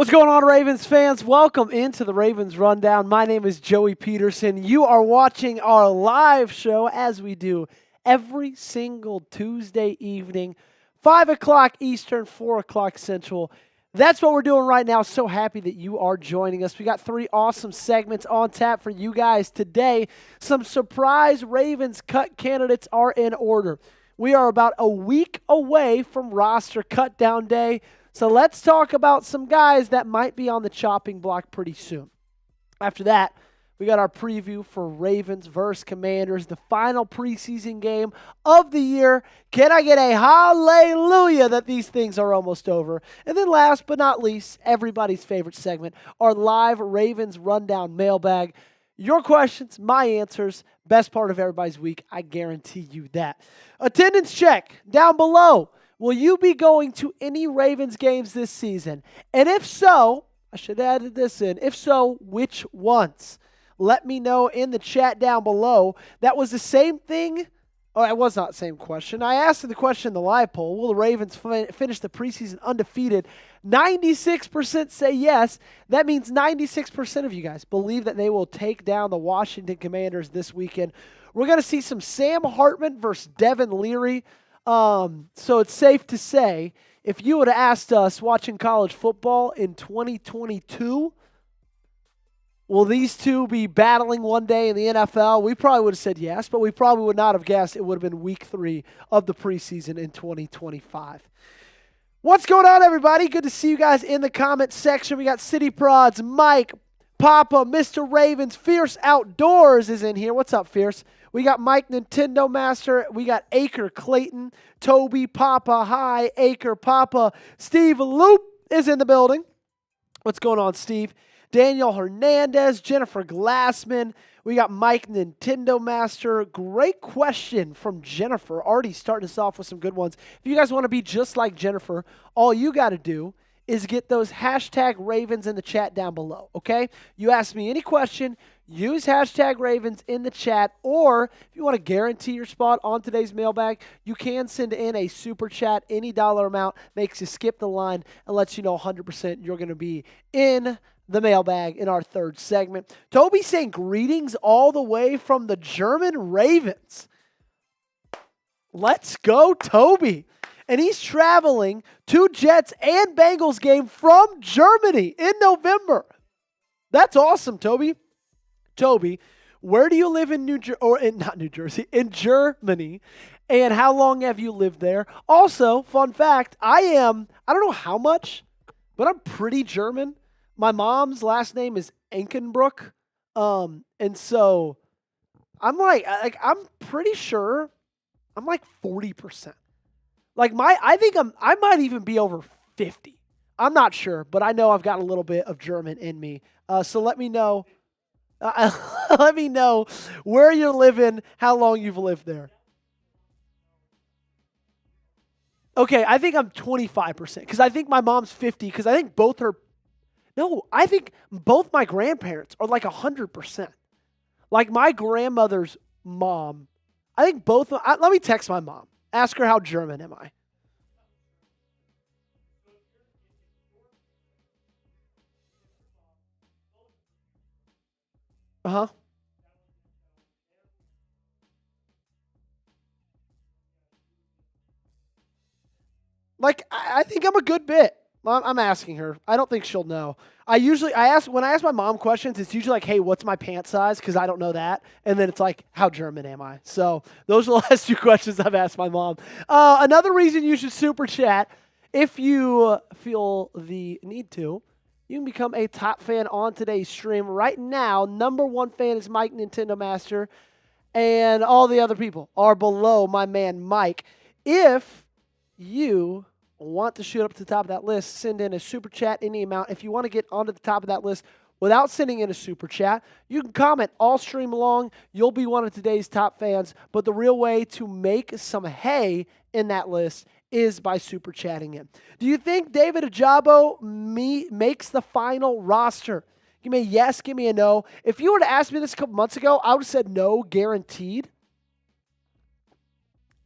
What's going on, Ravens fans? Welcome into the Ravens Rundown. My name is Joey Petersen. You are watching our live show as we do every single Tuesday evening, 5 o'clock Eastern, 4 o'clock Central. That's what we're doing right now. So happy that you are joining us. We got 3 awesome segments on tap for you guys today. Some surprise Ravens cut candidates are in order. We are about a week away from roster cut down day. So let's talk about some guys that might be on the chopping block pretty soon. After that, we got our preview for Ravens versus Commanders, the final preseason game of the year. Can I get a hallelujah that these things are almost over? And then last but not least, everybody's favorite segment, our live Ravens Rundown Mailbag. Your questions, my answers, best part of everybody's week. I guarantee you that. Attendance check down below. Will you be going to any Ravens games this season? And if so, I should have added this in. If so, which ones? Let me know in the chat down below. That was the same thing. Oh, it was not the same question. I asked the question in the live poll. Will the Ravens finish the preseason undefeated? 96% say yes. That means 96% of you guys believe that they will take down the Washington Commanders this weekend. We're going to see some Sam Hartman versus Devin Leary. So it's safe to say, if you would have asked us watching college football in 2022, will these two be battling one day in the NFL? We probably would have said yes, but we probably would not have guessed it would have been week 3 of the preseason in 2025. What's going on, everybody? Good to see you guys in the comment section. We got City Prods, Mike, Papa, Mr. Ravens, Fierce Outdoors is in here. What's up, Fierce? We got Mike Nintendo Master. We got Acre Clayton, Toby, Papa, hi, Acre, Papa. Steve Loop is in the building. What's going on, Steve? Daniel Hernandez, Jennifer Glassman. We got Mike Nintendo Master. Great question from Jennifer. Already starting us off with some good ones. If you guys want to be just like Jennifer, all you got to do is get those hashtag Ravens in the chat down below, okay? You ask me any question, use hashtag Ravens in the chat, or if you want to guarantee your spot on today's mailbag, you can send in a super chat. Any dollar amount makes you skip the line and lets you know 100% you're going to be in the mailbag in our third segment. Toby saying greetings all the way from the German Ravens. Let's go, Toby. And he's traveling to Jets and Bengals game from Germany in November. That's awesome, Toby. Toby, where do you live in in Germany? And how long have you lived there? Also, fun fact, I don't know how much, but I'm pretty German. My mom's last name is Enkenbrook. And so I'm I'm pretty sure I'm like 40%. I might even be over 50. I'm not sure, but I know I've got a little bit of German in me. So let me know. Let me know where you're living, how long you've lived there. Okay, I think I'm 25% because I think my mom's 50 because I think I think both my grandparents are like 100%. Like my grandmother's mom, I think both. Let me text my mom. Ask her how German am I. Uh-huh. I think I'm a good bit. I'm asking her. I don't think she'll know. When I ask my mom questions, it's usually like, hey, what's my pant size? Because I don't know that. And then it's like, how German am I? So those are the last 2 questions I've asked my mom. Another reason you should super chat, if you feel the need to, you can become a top fan on today's stream. Right now, number 1 fan is Mike Nintendo Master, and all the other people are below my man Mike. If you want to shoot up to the top of that list, send in a super chat, any amount. If you want to get onto the top of that list without sending in a super chat, you can comment all stream long. You'll be one of today's top fans. But the real way to make some hay in that list is by super chatting in. Do you think David Ajabo makes the final roster? Give me a yes, give me a no. If you were to ask me this a couple months ago, I would have said no, guaranteed.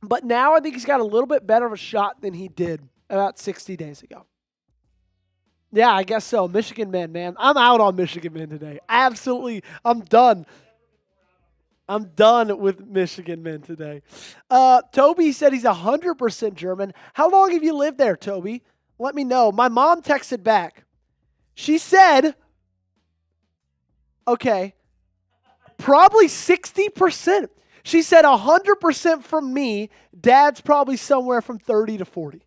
But now I think he's got a little bit better of a shot than he did about 60 days ago. Yeah, I guess so. Michigan men, man. I'm out on Michigan men today. Absolutely. I'm done. I'm done with Michigan men today. Toby said he's 100% German. How long have you lived there, Toby? Let me know. My mom texted back. She said, okay, probably 60%. She said 100% from me. Dad's probably somewhere from 30 to 40.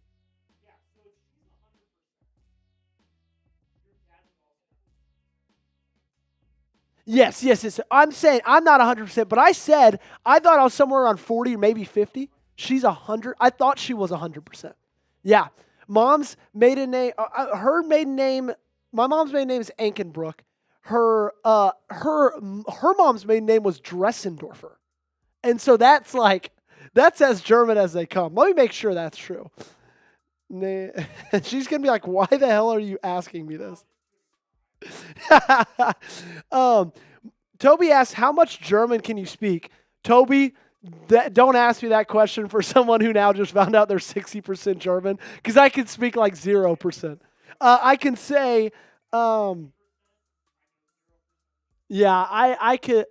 Yes. I'm saying I'm not 100%, but I said I thought I was somewhere around 40 or maybe 50. She's 100. I thought she was 100%. Yeah. Mom's maiden name, her maiden name, my mom's maiden name is Ankenbrook. Her mom's maiden name was Dressendorfer. And so that's as German as they come. Let me make sure that's true. She's going to be like, why the hell are you asking me this? Toby asks, how much German can you speak? Toby, don't ask me that question for someone who now just found out they're 60% German, because I can speak like 0%. I can say, I could,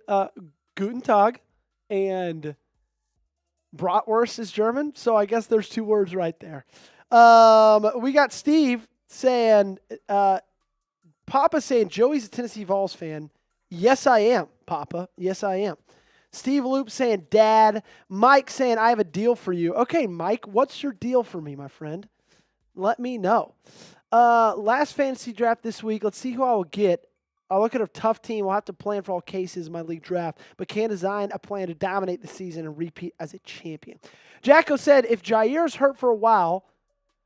Guten Tag and Bratwurst is German, so I guess there's 2 words right there. We got Steve saying, Papa saying, Joey's a Tennessee Vols fan. Yes, I am, Papa. Yes, I am. Steve Loop saying, Dad. Mike saying, I have a deal for you. Okay, Mike, what's your deal for me, my friend? Let me know. Last fantasy draft this week. Let's see who I will get. I'll look at a tough team. We'll have to plan for all cases in my league draft, but can design a plan to dominate the season and repeat as a champion. Jacko said, if Jair's hurt for a while,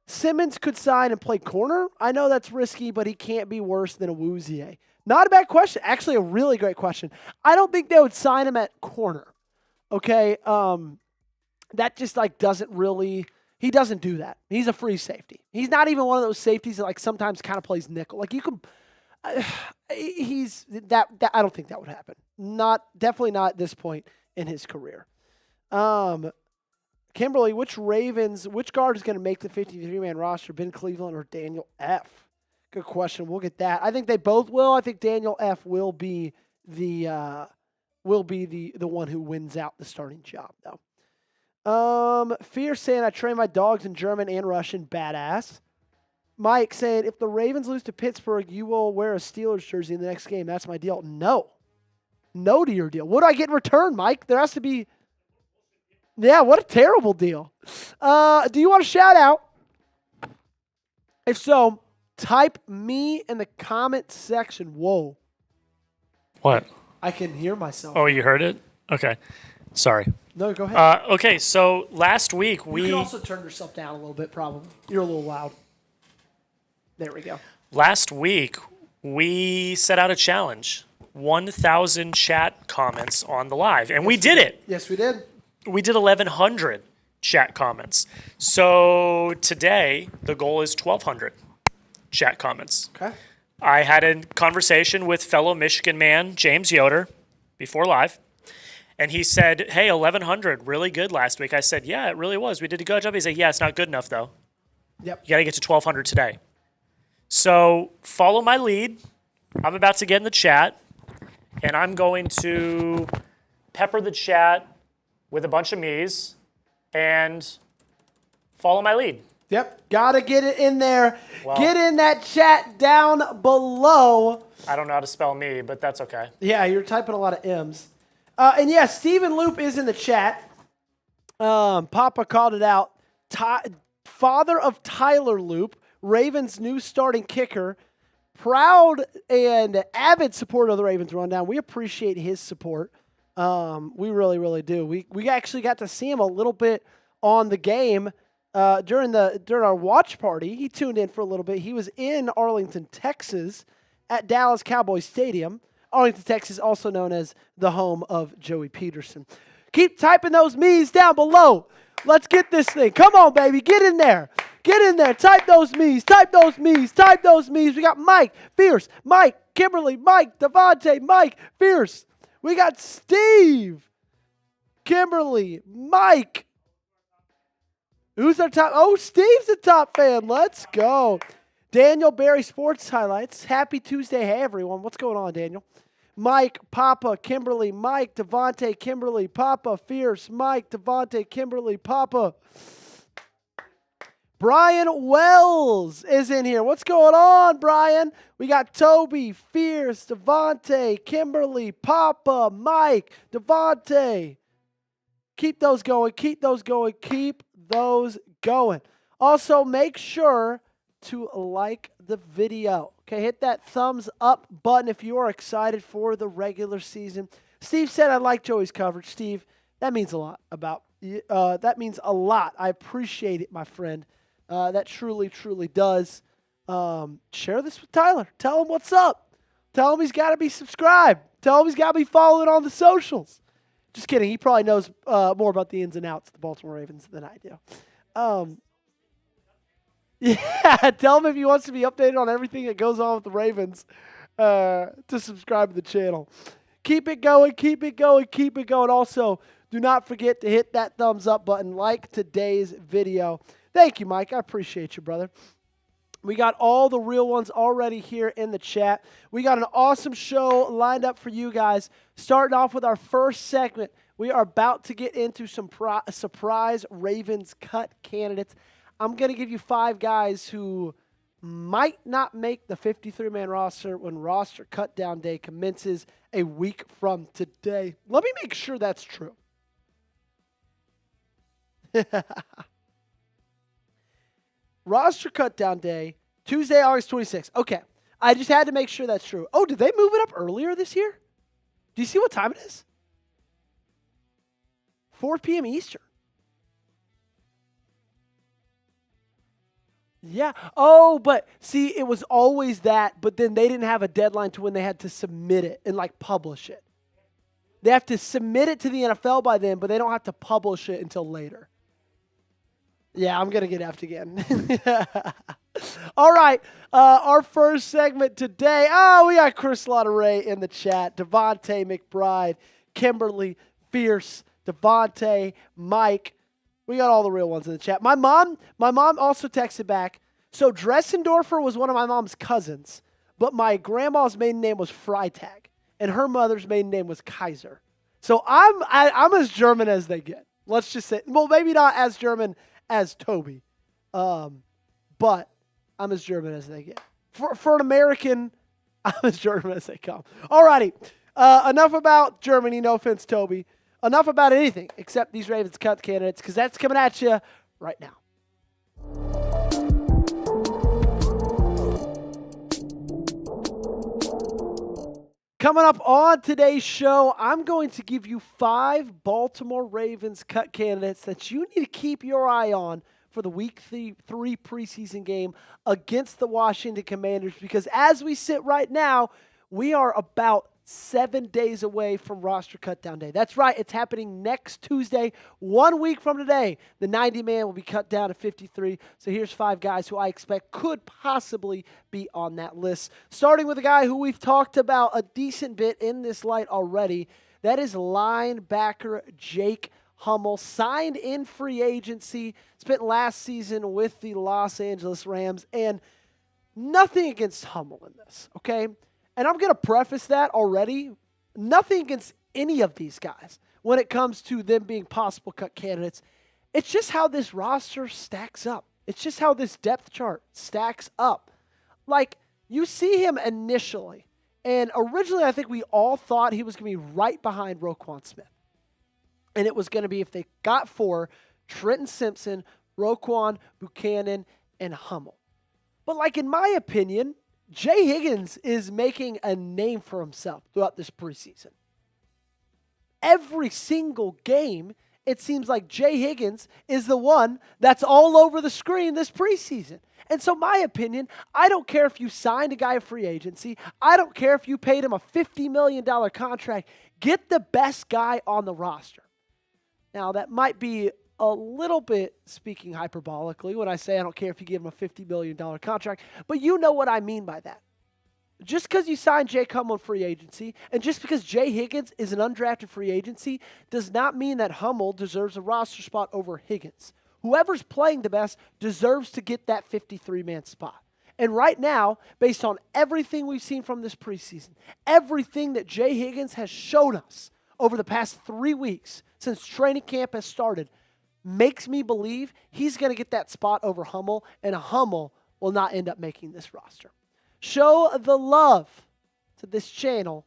Simmons could sign and play corner. I know that's risky, but he can't be worse than a Awuzie. Not a bad question. Actually, a really great question. I don't think they would sign him at corner. Okay, that just doesn't really. He doesn't do that. He's a free safety. He's not even one of those safeties that sometimes kind of plays nickel. Like you can. He's that. I don't think that would happen. Definitely not at this point in his career. Kimberly, which guard is going to make the 53-man roster? Ben Cleveland or Daniel F? Good question. We'll get that. I think they both will. I think Daniel F will be the one who wins out the starting job, though. Fear saying, I train my dogs in German and Russian. Badass. Mike saying, if the Ravens lose to Pittsburgh, you will wear a Steelers jersey in the next game. That's my deal. No to your deal. What do I get in return, Mike? There has to be. Yeah, what a terrible deal. Do you want a shout out? If so, type me in the comment section. Whoa. What? I can hear myself. Oh, you heard it? Okay. Sorry. No, go ahead. Okay, so last week You can also turn yourself down a little bit, probably. You're a little loud. There we go. Last week, we set out a challenge. 1,000 chat comments on the live, and we did it. Yes, we did. We did 1,100 chat comments. So today, the goal is 1,200 chat comments. Okay. I had a conversation with fellow Michigan man, James Yoder, before live. And he said, hey, 1,100, really good last week. I said, yeah, it really was. We did a good job. He said, yeah, it's not good enough, though. Yep. You got to get to 1,200 today. So follow my lead. I'm about to get in the chat, and I'm going to pepper the chat with a bunch of me's and follow my lead. Yep. Got to get it in there. Well, get in that chat down below. I don't know how to spell me, but that's okay. Yeah, you're typing a lot of M's. And yeah, Stephen Loop is in the chat. Papa called it out. Father of Tyler Loop, Ravens' new starting kicker, proud and avid supporter of the Ravens Rundown. We appreciate his support. We really, really do. We actually got to see him a little bit on the game during our watch party. He tuned in for a little bit. He was in Arlington, Texas, at Dallas Cowboys Stadium. Arlington, Texas, also known as the home of Joey Petersen. Keep typing those me's down below. Let's get this thing. Come on, baby. Get in there. Get in there. Type those me's. Type those me's. Type those me's. We got Mike, Fierce, Mike, Kimberly, Mike, Devontae, Mike, Fierce. We got Steve, Kimberly, Mike. Who's our top? Oh, Steve's a top fan. Let's go. Daniel Barry Sports Highlights. Happy Tuesday. Hey, everyone. What's going on, Daniel? Mike, Papa, Kimberly, Mike, Devontae, Kimberly, Papa, Fierce, Mike, Devontae, Kimberly, Papa. Brian Wells is in here. What's going on, Brian? We got Toby, Fierce, Devontae, Kimberly, Papa, Mike, Devontae. Keep those going. Keep those going. Keep those going. Also, make sure to like the video. Okay, hit that thumbs up button if you are excited for the regular season. Steve said I like Joey's coverage. Steve, that means a lot that means a lot. I appreciate it, my friend. That truly, truly does. Share this with Tyler. Tell him what's up. Tell him he's got to be subscribed. Tell him he's got to be following on the socials. Just kidding. He probably knows more about the ins and outs of the Baltimore Ravens than I do. Yeah, tell him if he wants to be updated on everything that goes on with the Ravens to subscribe to the channel. Keep it going, keep it going, keep it going. Also, do not forget to hit that thumbs up button like today's video. Thank you, Mike. I appreciate you, brother. We got all the real ones already here in the chat. We got an awesome show lined up for you guys. Starting off with our first segment, we are about to get into some surprise Ravens cut candidates. I'm going to give you 5 guys who might not make the 53-man roster when roster cut-down day commences a week from today. Let me make sure that's true. Roster cut-down day, Tuesday, August 26th. Okay, I just had to make sure that's true. Oh, did they move it up earlier this year? Do you see what time it is? 4 p.m. Eastern. Yeah. Oh, but see, it was always that, but then they didn't have a deadline to when they had to submit it and, like, publish it. They have to submit it to the NFL by then, but they don't have to publish it until later. Yeah, I'm going to get effed again. All right, our first segment today. Oh, we got Chris Lotteray in the chat. Devontae McBride, Kimberly, Fierce, Devontae, Mike. We got all the real ones in the chat. My mom also texted back. So Dressendorfer was one of my mom's cousins, but my grandma's maiden name was Freitag, and her mother's maiden name was Kaiser. So I'm as German as they get. Let's just say, well, maybe not as German as Toby, but I'm as German as they get. For an American, I'm as German as they come. All righty, enough about Germany. No offense, Toby. Enough about anything except these Ravens cut candidates, because that's coming at you right now. Coming up on today's show, I'm going to give you 5 Baltimore Ravens cut candidates that you need to keep your eye on for the Week 3 preseason game against the Washington Commanders, because as we sit right now, we are about 7 days away from roster cutdown day. That's right. It's happening next Tuesday, 1 week from today. The 90-man will be cut down to 53. So here's 5 guys who I expect could possibly be on that list. Starting with a guy who we've talked about a decent bit in this light already. That is linebacker Jake Hummel, signed in free agency, spent last season with the Los Angeles Rams, and nothing against Hummel in this, okay? And I'm going to preface that already. Nothing against any of these guys when it comes to them being possible cut candidates. It's just how this roster stacks up. It's just how this depth chart stacks up. Like, you see him initially, and originally I think we all thought he was going to be right behind Roquan Smith. And it was going to be, if they got 4, Trenton Simpson, Roquan, Buchanan, and Hummel. But, like, in my opinion, Jay Higgins is making a name for himself throughout this preseason. Every single game, it seems like Jay Higgins is the one that's all over the screen this preseason. And so my opinion, I don't care if you signed a guy of free agency. I don't care if you paid him a $50 million contract. Get the best guy on the roster. Now, that might be a little bit speaking hyperbolically when I say I don't care if you give him a $50 million contract, but you know what I mean by that. Just because you signed Jake Hummel in free agency, and just because Jay Higgins is an undrafted free agency, does not mean that Hummel deserves a roster spot over Higgins. Whoever's playing the best deserves to get that 53-man spot. And right now, based on everything we've seen from this preseason, everything that Jay Higgins has shown us over the past 3 weeks since training camp has started, makes me believe he's going to get that spot over Hummel, and Hummel will not end up making this roster. Show the love to this channel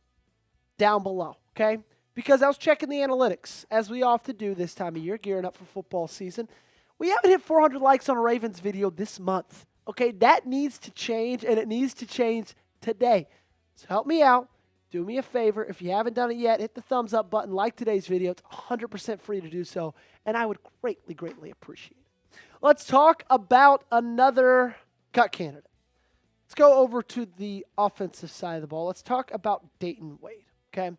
down below, okay? Because I was checking the analytics, as we often do this time of year, gearing up for football season. We haven't hit 400 likes on a Ravens video this month, okay? That needs to change, and it needs to change today. So help me out. Do me a favor. If you haven't done it yet, hit the thumbs up button, like today's video. It's 100% free to do so, and I would greatly, greatly appreciate it. Let's talk about another cut candidate. Let's go over to the offensive side of the ball. Let's talk about Dayton Wade, okay?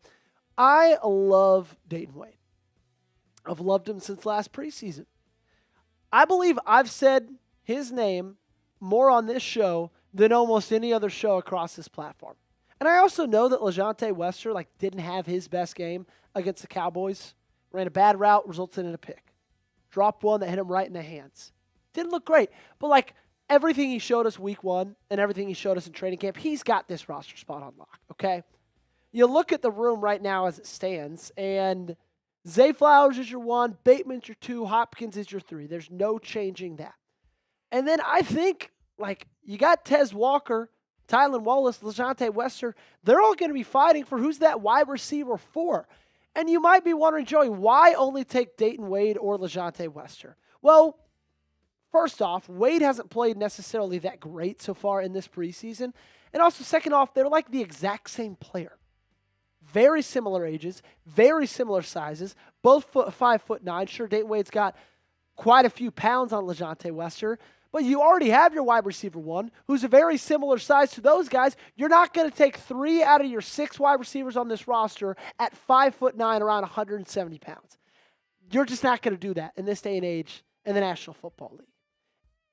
I love Dayton Wade. I've loved him since last preseason. I believe I've said his name more on this show than almost any other show across this platform. And I also know that LeJohntay Wester didn't have his best game against the Cowboys. Ran a bad route, resulted in a pick. Dropped one that hit him right in the hands. Didn't look great, but everything he showed us week 1 and everything he showed us in training camp, he's got this roster spot on lock, okay? You look at the room right now as it stands, and Zay Flowers is your 1, Bateman's your 2, Hopkins is your 3. There's no changing that. And then I think, you got Tez Walker, Tylan Wallace, LeJohntay Wester. They're all going to be fighting for who's that wide receiver 4. And you might be wondering, Joey, why only take Dayton Wade or LeJohntay Wester? Well, first off, Wade hasn't played necessarily that great so far in this preseason. And also, second off, they're the exact same player. Very similar ages, very similar sizes, both 5'9". Sure, Dayton Wade's got quite a few pounds on LeJohntay Wester, but you already have your wide receiver 1, who's a very similar size to those guys. You're not going to take 3 out of your 6 wide receivers on this roster at 5'9", around 170 pounds. You're just not going to do that in this day and age in the National Football League.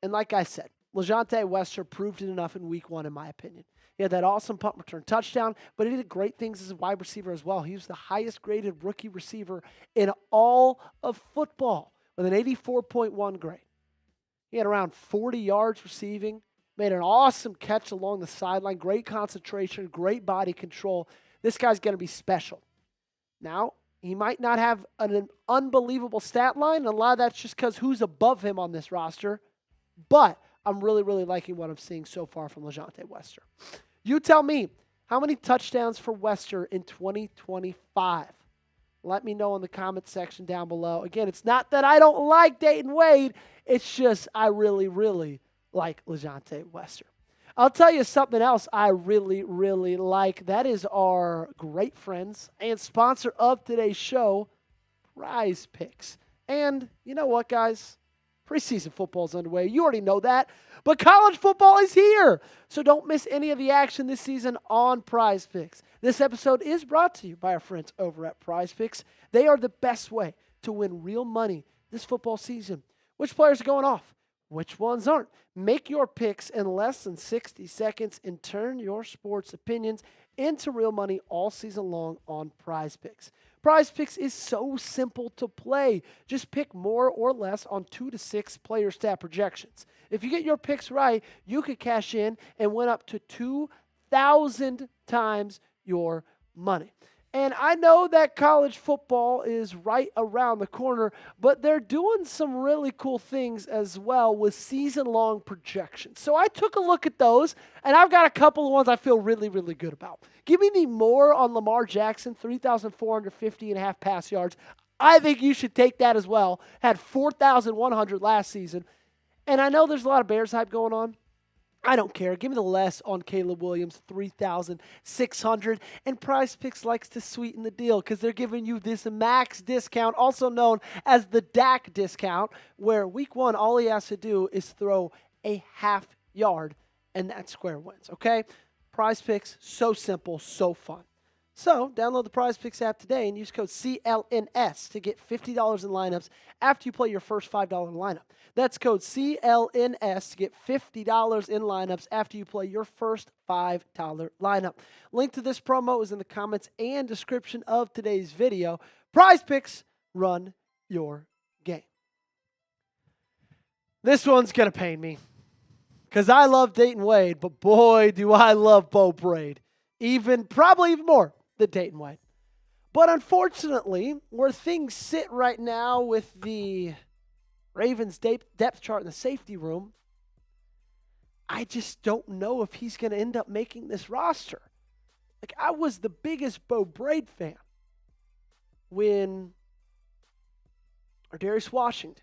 And like I said, LeJohntay Wester proved it enough in week 1, in my opinion. He had that awesome punt return touchdown, but he did great things as a wide receiver as well. He was the highest graded rookie receiver in all of football with an 84.1 grade. He had around 40 yards receiving, made an awesome catch along the sideline, great concentration, great body control. This guy's going to be special. Now, he might not have an unbelievable stat line, and a lot of that's just because who's above him on this roster, but I'm really, really liking what I'm seeing so far from LeJohntay Wester. You tell me, how many touchdowns for Wester in 2025? Let me know in the comments section down below. Again, it's not that I don't like Dayton Wade. It's just I really, really like LeJohntay Wester. I'll tell you something else I really, really like. That is our great friends and sponsor of today's show, Prize Picks. And you know what, guys? Preseason football is underway. You already know that. But college football is here. So don't miss any of the action this season on Prize Picks. This episode is brought to you by our friends over at Prize Picks. They are the best way to win real money this football season. Which players are going off? Which ones aren't? Make your picks in less than 60 seconds and turn your sports opinions into real money all season long on Prize Picks. Prize Picks is so simple to play. Just pick more or less on 2 to 6 player stat projections. If you get your picks right, you could cash in and win up to 2,000 times your money. And I know that college football is right around the corner, but they're doing some really cool things as well with season-long projections. So I took a look at those, and I've got a couple of ones I feel really, really good about. Give me the more on Lamar Jackson, 3,450.5 pass yards. I think you should take that as well. Had 4,100 last season. And I know there's a lot of Bears hype going on. I don't care. Give me the less on Caleb Williams, 3,600. And Prize Picks likes to sweeten the deal because they're giving you this max discount, also known as the DAC discount, where week 1, all he has to do is throw a half yard, and that square wins, okay? Prize Picks, so simple, so fun. So download the Prize Picks app today and use code CLNS to get $50 in lineups after you play your first $5 lineup. That's code CLNS to get $50 in lineups after you play your first $5 lineup. Link to this promo is in the comments and description of today's video. Prize Picks, run your game. This one's going to pain me because I love Dayton Wade, but boy, do I love Bo Braid. Probably even more than Dayton Wade. But unfortunately, where things sit right now with the Ravens depth chart in the safety room, I just don't know if he's going to end up making this roster. Like, I was the biggest Bo Braid fan when Darius Washington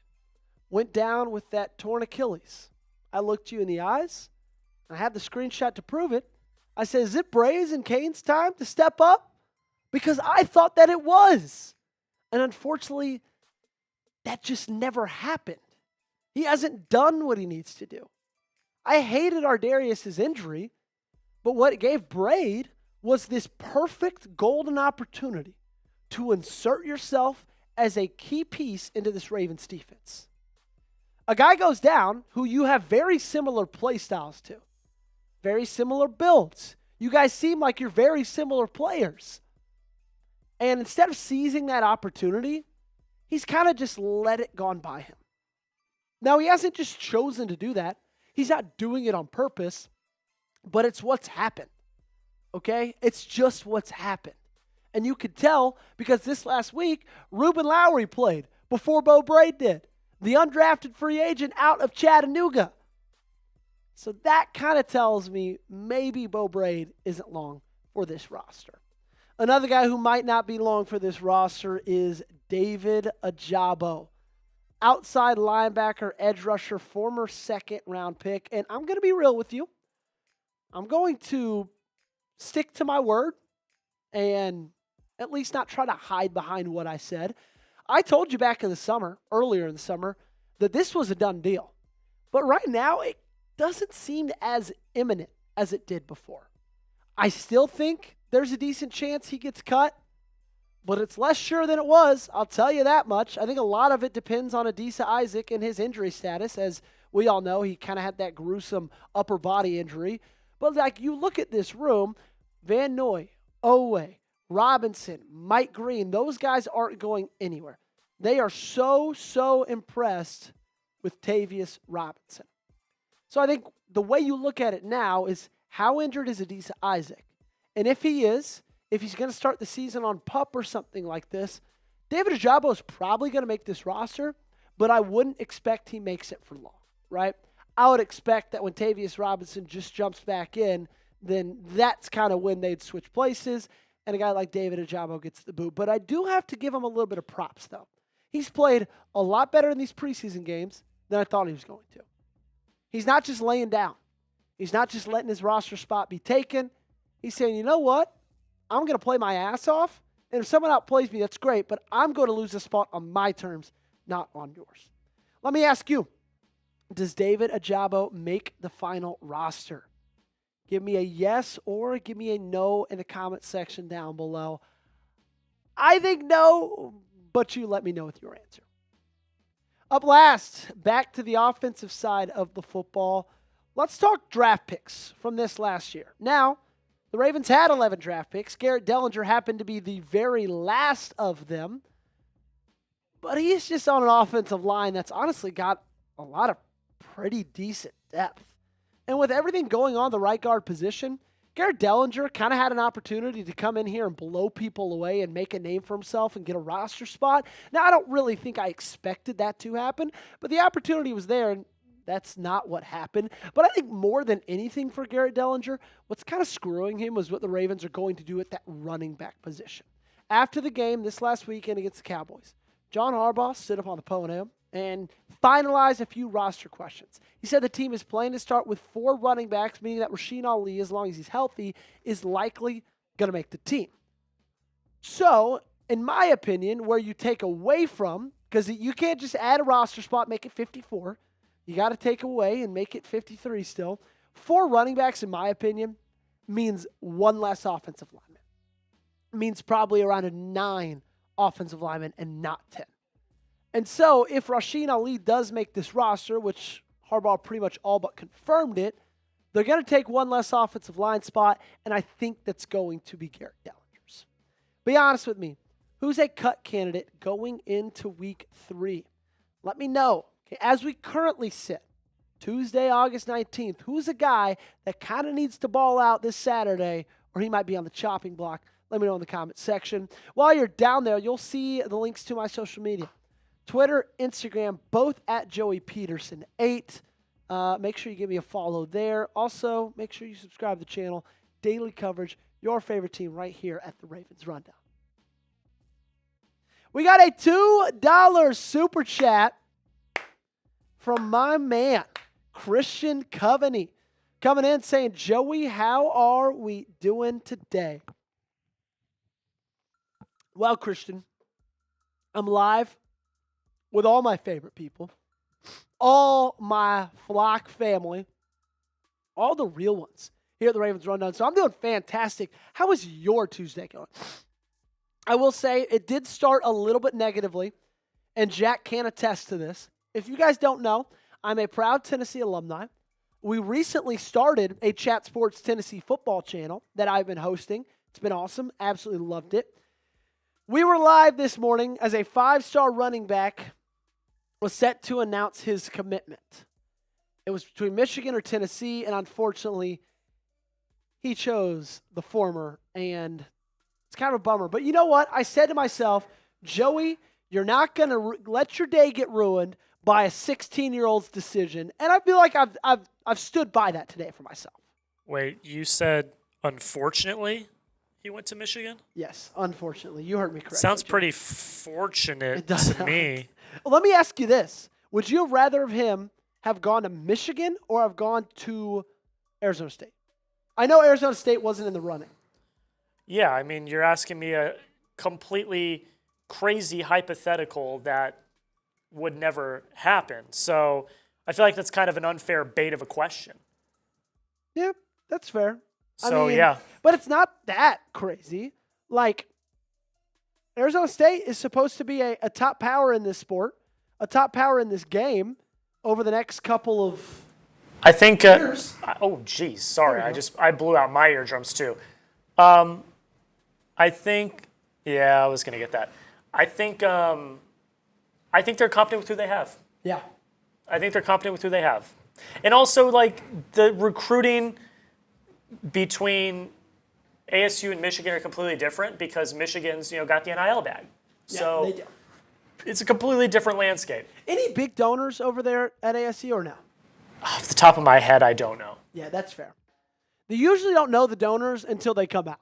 went down with that torn Achilles. I looked you in the eyes, and I had the screenshot to prove it. I said, is it Bray's and Kane's time to step up? Because I thought that it was. And unfortunately, that just never happened. He hasn't done what he needs to do. I hated Ardarius' injury, but what it gave Braid was this perfect golden opportunity to insert yourself as a key piece into this Ravens defense. A guy goes down who you have very similar play styles to, very similar builds. You guys seem like you're very similar players. And instead of seizing that opportunity, he's kind of just let it gone by him. Now, he hasn't just chosen to do that. He's not doing it on purpose, but it's what's happened, okay? It's just what's happened. And you could tell because this last week, Ruben Lowry played before Bo Braid did, the undrafted free agent out of Chattanooga. So that kind of tells me maybe Bo Braid isn't long for this roster. Another guy who might not be long for this roster is David Ojabo. Outside linebacker, edge rusher, former second-round pick. And I'm going to be real with you. I'm going to stick to my word and at least not try to hide behind what I said. I told you back in the summer, earlier in the summer, that this was a done deal. But right now, it doesn't seem as imminent as it did before. I still think there's a decent chance he gets cut, but it's less sure than it was. I'll tell you that much. I think a lot of it depends on Adisa Isaac and his injury status. As we all know, he kind of had that gruesome upper body injury. But like you look at this room, Van Noy, Owe, Robinson, Mike Green, those guys aren't going anywhere. They are so impressed with Tavius Robinson. So I think the way you look at it now is how injured is Adisa Isaac? And if he's going to start the season on PUP or something like this, David Ojabo is probably going to make this roster, but I wouldn't expect he makes it for long, right? I would expect that when Tavius Robinson just jumps back in, then that's kind of when they'd switch places, and a guy like David Ojabo gets the boot. But I do have to give him a little bit of props, though. He's played a lot better in these preseason games than I thought he was going to. He's not just laying down. He's not just letting his roster spot be taken. He's saying, you know what? I'm going to play my ass off, and if someone outplays me, that's great, but I'm going to lose a spot on my terms, not on yours. Let me ask you, does David Ojabo make the final roster? Give me a yes or give me a no in the comment section down below. I think no, but you let me know with your answer. Up last, back to the offensive side of the football. Let's talk draft picks from this last year. Now, the Ravens had 11 draft picks. Garrett Dellinger happened to be the very last of them. But he's just on an offensive line that's honestly got a lot of pretty decent depth. And with everything going on the right guard position, Garrett Dellinger kind of had an opportunity to come in here and blow people away and make a name for himself and get a roster spot. Now, I don't really think I expected that to happen, but the opportunity was there, and that's not what happened. But I think more than anything for Garrett Dellinger, what's kind of screwing him was what the Ravens are going to do at that running back position. After the game this last weekend against the Cowboys, John Harbaugh stood up on the podium and finalized a few roster questions. He said the team is planning to start with 4 running backs, meaning that Rasheen Ali, as long as he's healthy, is likely going to make the team. So, in my opinion, where you take away from, because you can't just add a roster spot, make it 54. You got to take away and make it 53 still. 4 running backs, in my opinion, means 1 less offensive lineman. It means probably around a 9 offensive lineman and not 10. And so if Rasheen Ali does make this roster, which Harbaugh pretty much all but confirmed it, they're going to take 1 less offensive line spot, and I think that's going to be Garrett Dellinger's. Be honest with me. Who's a cut candidate going into week 3? Let me know. Okay, as we currently sit, Tuesday, August 19th. Who's a guy that kind of needs to ball out this Saturday, or he might be on the chopping block? Let me know in the comment section. While you're down there, you'll see the links to my social media. Twitter, Instagram, both at Joey Petersen 8. Make sure you give me a follow there. Also, make sure you subscribe to the channel. Daily coverage, your favorite team right here at the Ravens Rundown. We got a $2 super chat from my man, Christian Coveney, coming in saying, Joey, how are we doing today? Well, Christian, I'm live with all my favorite people, all my flock family, all the real ones here at the Ravens Rundown. So I'm doing fantastic. How is your Tuesday going? I will say it did start a little bit negatively, and Jack can attest to this. If you guys don't know, I'm a proud Tennessee alumni. We recently started a Chat Sports Tennessee football channel that I've been hosting. It's been awesome. Absolutely loved it. We were live this morning as a 5-star running back was set to announce his commitment. It was between Michigan or Tennessee, and unfortunately, he chose the former, and it's kind of a bummer. But you know what? I said to myself, Joey, you're not going to let your day get ruined by a 16-year-old's decision, and I feel like I've stood by that today for myself. Wait, you said unfortunately he went to Michigan? Yes, unfortunately. You heard me correctly. Sounds pretty fortunate to me. Well, let me ask you this. Would you rather him have gone to Michigan or have gone to Arizona State? I know Arizona State wasn't in the running. Yeah, I mean, you're asking me a completely crazy hypothetical that would never happen. So I feel like that's kind of an unfair bait of a question. Yeah, that's fair. Yeah. But it's not that crazy. Like, Arizona State is supposed to be a top power in this sport, a top power in this game over the next couple of I think. years. Oh, geez, sorry. I blew out my eardrums too. I think. Yeah, I was gonna get that. I think they're confident with who they have. Yeah. I think they're confident with who they have, and also like the recruiting between ASU and Michigan are completely different because Michigan's got the NIL bag. So they do. It's a completely different landscape. Any big donors over there at ASU or no? Off the top of my head, I don't know. Yeah, that's fair. They usually don't know the donors until they come out,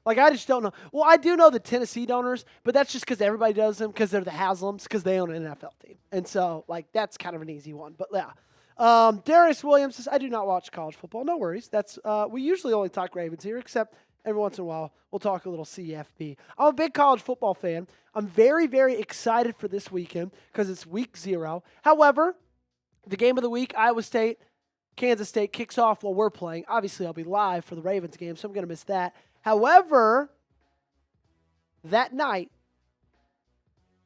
Like, I just don't know. Well, I do know the Tennessee donors, but that's just because everybody does them because they're the Haslams because they own an NFL team. And so, like, that's kind of an easy one. But, yeah. Darius Williams says, I do not watch college football. No worries. That's we usually only talk Ravens here, except every once in a while we'll talk a little CFB. I'm a big college football fan. I'm very, very excited for this weekend because it's week 0. However, the game of the week, Iowa State, Kansas State, kicks off while we're playing. Obviously, I'll be live for the Ravens game, so I'm going to miss that. However, that night,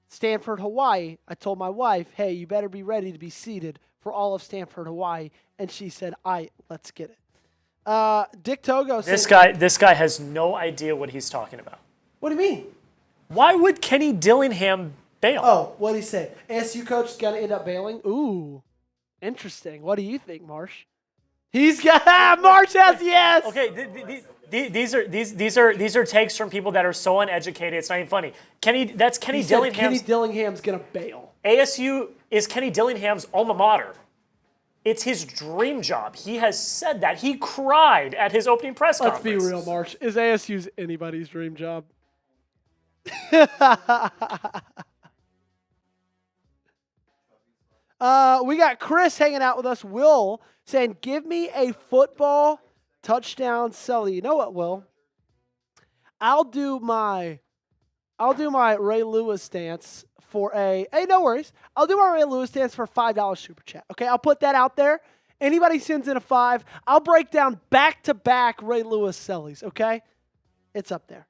Stanford, Hawaii, I told my wife, hey, you better be ready to be seated for all of Stanford, Hawaii. And she said, let's get it. Dick Togo said, This guy has no idea what he's talking about. What do you mean? Why would Kenny Dillingham bail? Oh, what did he say? ASU coach is going to end up bailing? Ooh, interesting. What do you think, Marsh? He's got Marsh has yes. Okay, these are takes from people that are so uneducated. It's not even funny. Kenny Dillingham's gonna bail. ASU is Kenny Dillingham's alma mater. It's his dream job. He has said that. He cried at his opening press conference. Let's be real, Marsh. Is ASU's anybody's dream job? We got Chris hanging out with us. Will saying, give me a football touchdown Sully. You know what, Will? I'll do my Ray Lewis stance for hey, no worries. I'll do my Ray Lewis stance for a $5 super chat. Okay, I'll put that out there. Anybody sends in a 5, I'll break down back-to-back Ray Lewis Sullies, okay? It's up there.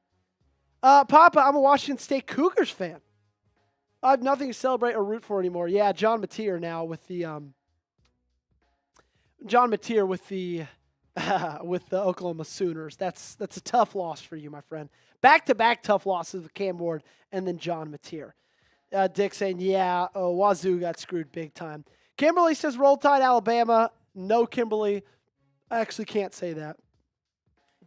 Papa, I'm a Washington State Cougars fan. I have nothing to celebrate or root for anymore. Yeah, John Mateer now with the with the Oklahoma Sooners. That's a tough loss for you, my friend. Back-to-back tough losses with Cam Ward and then John Mateer. Dick saying, yeah, Wazoo got screwed big time. Kimberly says Roll Tide, Alabama. No, Kimberly. I actually can't say that.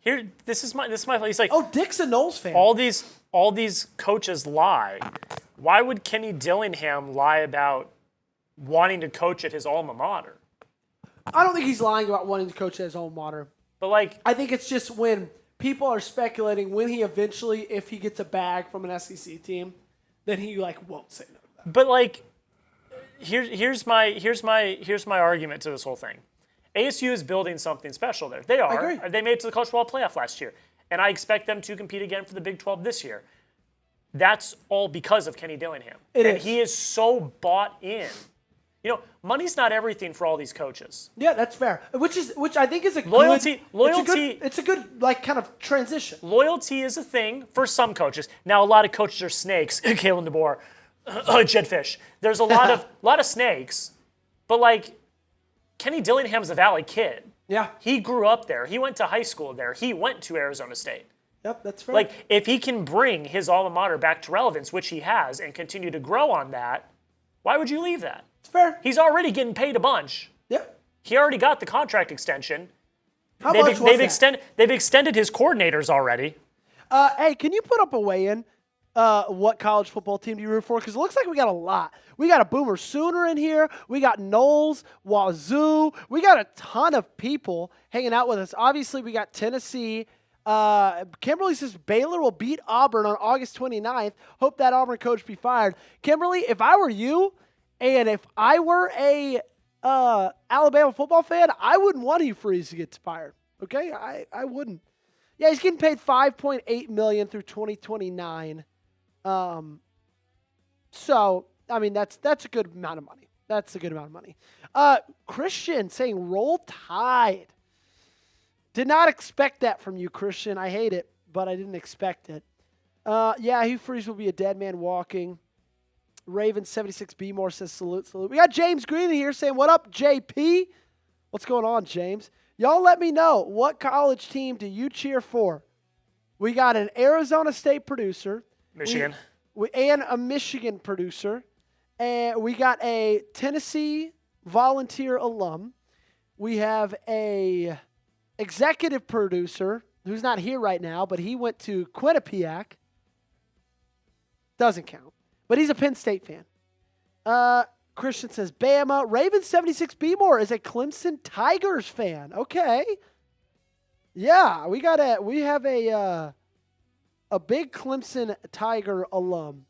Here, this is my. He's like, Oh, Dick's a Knowles fan. all these coaches lie. Why would Kenny Dillingham lie about wanting to coach at his alma mater? I don't think he's lying about wanting to coach at his alma mater. But like, I think it's just when people are speculating when he eventually, if he gets a bag from an SEC team, then he won't say no to that. but like, here's my argument to this whole thing. ASU is building something special there. They are. I agree. They made it to the college football playoff last year, and I expect them to compete again for the Big 12 this year. That's all because of Kenny Dillingham. He is so bought in. You know, money's not everything for all these coaches. Yeah, that's fair. Which I think is a Loyalty. It's a good kind of transition. Loyalty is a thing for some coaches. Now, a lot of coaches are snakes. Kalen DeBoer, Jed Fish. There's a lot of snakes, but like Kenny Dillingham's a Valley kid. Yeah. He grew up there. He went to high school there. He went to Arizona State. Yep, that's fair. Like, if he can bring his alma mater back to relevance, which he has, and continue to grow on that, why would you leave that? It's fair. He's already getting paid a bunch. Yeah. He already got the contract extension. How much was that? They've extended his coordinators already. Hey, can you put up a weigh-in? What college football team do you root for? Because it looks like we got a lot. We got a Boomer Sooner in here. We got Knowles, Wazoo. We got a ton of people hanging out with us. Obviously, we got Tennessee. Kimberly says Baylor will beat Auburn on August 29th. Hope that Auburn coach be fired. Kimberly, if I were you, and if I were a Alabama football fan, I wouldn't want Hugh Freeze to get fired. Okay, I wouldn't. Yeah, he's getting paid $5.8 million through 2029. So I mean that's a good amount of money. That's a good amount of money. Christian saying Roll Tide. Did not expect that from you, Christian. I hate it, but I didn't expect it. Yeah, Hugh Freeze will be a dead man walking. Ravens 76B more says salute. We got James Green in here saying, what up, JP? What's going on, James? Y'all let me know, what college team do you cheer for? We got an Arizona State producer. Michigan. And a Michigan producer. And we got a Tennessee volunteer alum. We have a executive producer who's not here right now, but he went to Quinnipiac. Doesn't count. But he's a Penn State fan. Christian says Bama. Ravens 76B more is a Clemson Tigers fan. Okay. Yeah, we have a big Clemson Tiger alum.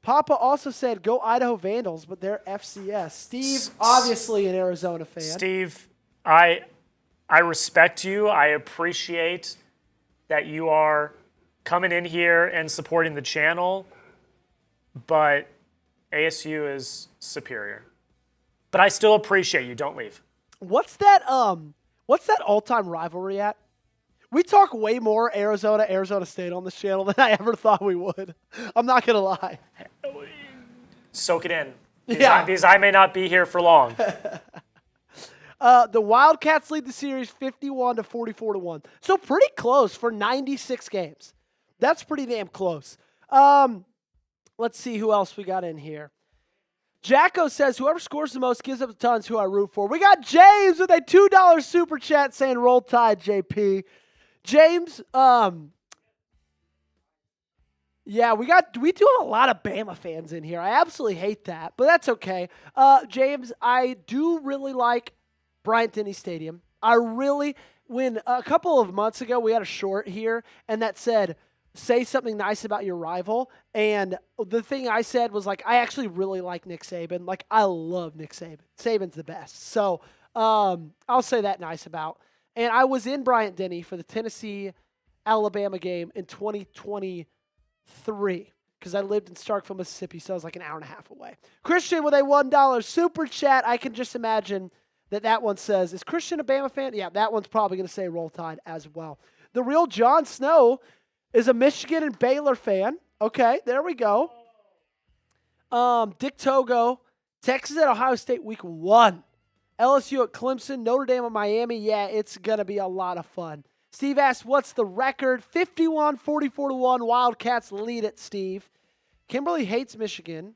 Papa also said go Idaho Vandals, but they're FCS. Steve, obviously an Arizona fan. Steve, I respect you. I appreciate that you are coming in here and supporting the channel, but ASU is superior. But I still appreciate you. Don't leave. What's that all-time rivalry at? We talk way more Arizona State on this channel than I ever thought we would. I'm not going to lie. Soak it in. Yeah. Because I may not be here for long. The Wildcats lead the series 51-44-1. So pretty close for 96 games. That's pretty damn close. Let's see who else we got in here. Jacko says, whoever scores the most gives up the tons who I root for. We got James with a $2 super chat saying Roll Tide, JP. James, yeah, we do have a lot of Bama fans in here. I absolutely hate that, but that's okay. James, I do really like Bryant-Denny Stadium. When a couple of months ago we had a short here, and that said, say something nice about your rival. And the thing I said was I actually really like Nick Saban. I love Nick Saban. Saban's the best. So I'll say that nice about. And I was in Bryant-Denny for the Tennessee-Alabama game in 2023 because I lived in Starkville, Mississippi, so I was an hour and a half away. Christian with a $1 super chat. I can just imagine that one says, is Christian a Bama fan? Yeah, that one's probably going to say Roll Tide as well. The real Jon Snow is a Michigan and Baylor fan. Okay, there we go. Dick Togo, Texas at Ohio State week 1. LSU at Clemson, Notre Dame at Miami. Yeah, it's going to be a lot of fun. Steve asks, what's the record? 51-44-1. Wildcats lead it, Steve. Kimberly hates Michigan.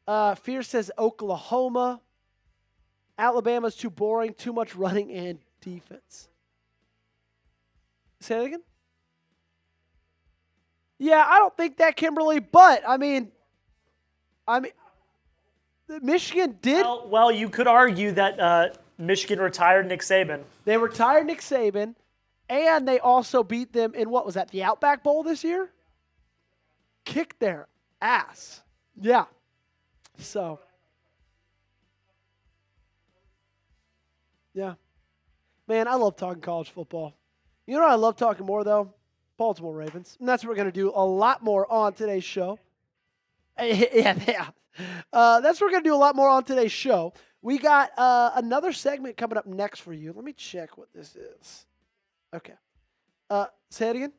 Fear says Oklahoma. Alabama's too boring, too much running and defense. Say that again? Yeah, I don't think that, Kimberly, but I mean, Michigan did. Well, you could argue that Michigan retired Nick Saban. They retired Nick Saban, and they also beat them in, what was that, the Outback Bowl this year? Kicked their ass. Yeah. So, yeah. Man, I love talking college football. You know what I love talking more, though? Baltimore Ravens. And that's what we're going to do a lot more on today's show. Yeah. That's what we're going to do a lot more on today's show. We got another segment coming up next for you. Let me check what this is. Okay. Say it again?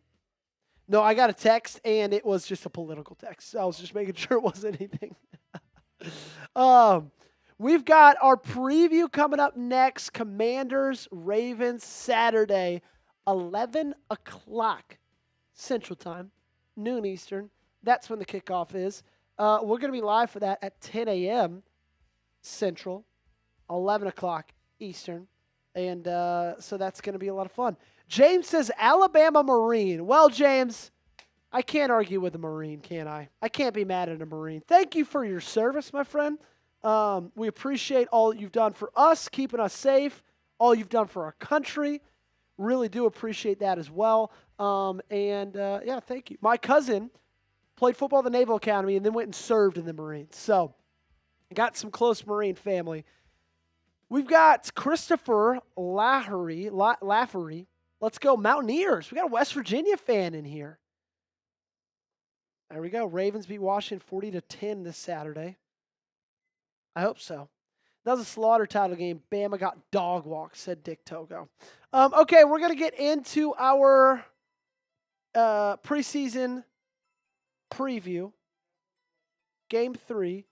No, I got a text, and it was just a political text. I was just making sure it wasn't anything. We've got our preview coming up next. Commanders, Ravens, Saturday, 11 o'clock Central Time, noon Eastern. That's when the kickoff is. We're going to be live for that at 10 a.m. Central, 11 o'clock Eastern. And so that's going to be a lot of fun. James says Alabama Marine. Well, James, I can't argue with a Marine, can I? I can't be mad at a Marine. Thank you for your service, my friend. We appreciate all that you've done for us, keeping us safe, all you've done for our country. Really do appreciate that as well. Yeah, thank you. My cousin played football at the Naval Academy and then went and served in the Marines. So I got some close Marine family. We've got Christopher Lafferty. Let's go Mountaineers. We got a West Virginia fan in here. There we go. Ravens beat Washington 40-10 this Saturday. I hope so. That was a slaughter title game. Bama got dog walked, said Dick Togo. Okay, we're going to get into our preseason preview. Game 3.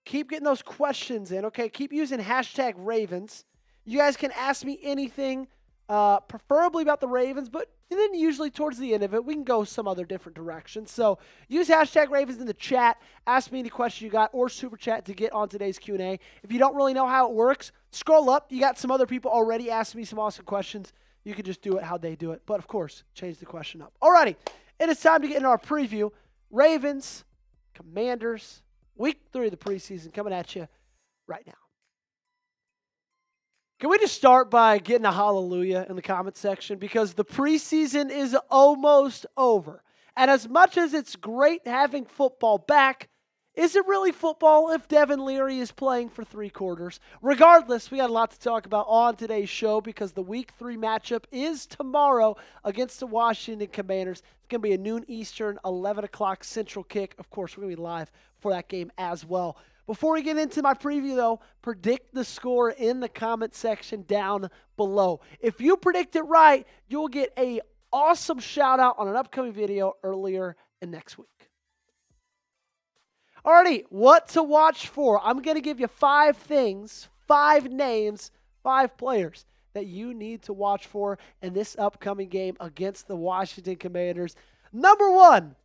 Keep getting those questions in, okay? Keep using hashtag Ravens. You guys can ask me anything, preferably about the Ravens, but then usually towards the end of it, we can go some other different directions. So use hashtag Ravens in the chat. Ask me any question you got or super chat to get on today's Q&A. If you don't really know how it works, scroll up. You got some other people already asking me some awesome questions. You can just do it how they do it. But, of course, change the question up. Alrighty, it is time to get into our preview. Ravens, Commanders, week 3 of the preseason coming at you right now. Can we just start by getting a hallelujah in the comment section? Because the preseason is almost over. And as much as it's great having football back, is it really football if Devin Leary is playing for 3 quarters? Regardless, we got a lot to talk about on today's show because the week 3 matchup is tomorrow against the Washington Commanders. It's going to be a noon Eastern, 11 o'clock Central kick. Of course, we're going to be live for that game as well. Before we get into my preview, though, predict the score in the comment section down below. If you predict it right, you'll get an awesome shout-out on an upcoming video earlier in next week. Alrighty, what to watch for? I'm going to give you 5 things, 5 names, 5 players that you need to watch for in this upcoming game against the Washington Commanders. Number 1.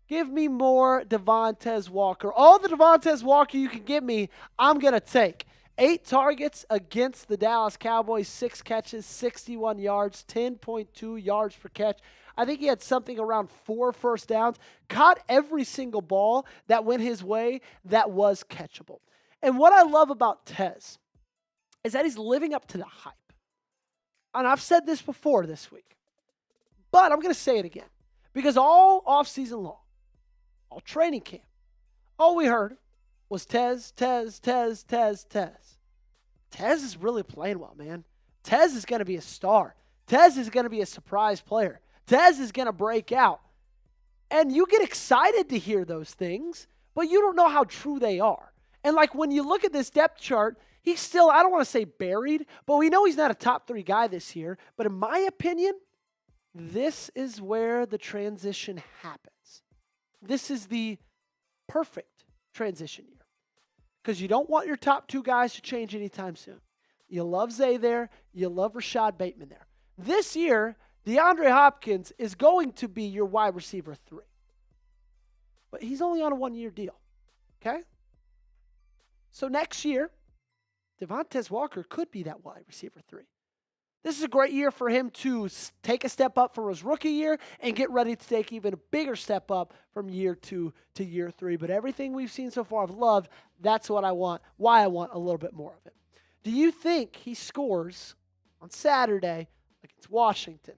Give me more Devontae Walker. All the Devontae Walker you can give me, I'm going to take. 8 targets against the Dallas Cowboys, 6 catches, 61 yards, 10.2 yards per catch. I think he had something around 4 first downs. Caught every single ball that went his way that was catchable. And what I love about Tez is that he's living up to the hype. And I've said this before this week, but I'm going to say it again. Because all offseason long, all training camp, all we heard was Tez. Tez is really playing well, man. Tez is going to be a star. Tez is going to be a surprise player. Tez is going to break out. And you get excited to hear those things, but you don't know how true they are. And like when you look at this depth chart, he's still, I don't want to say buried, but we know he's not a top 3 guy this year. But in my opinion, this is where the transition happens. This is the perfect transition year because you don't want your top 2 guys to change anytime soon. You love Zay there. You love Rashad Bateman there. This year, DeAndre Hopkins is going to be your wide receiver 3. But he's only on a 1-year deal, okay? So next year, Devontae Walker could be that wide receiver 3. This is a great year for him to take a step up from his rookie year and get ready to take even a bigger step up from year 2 to year 3. But everything we've seen so far, I've loved. That's what I want, why I want a little bit more of it. Do you think he scores on Saturday against Washington?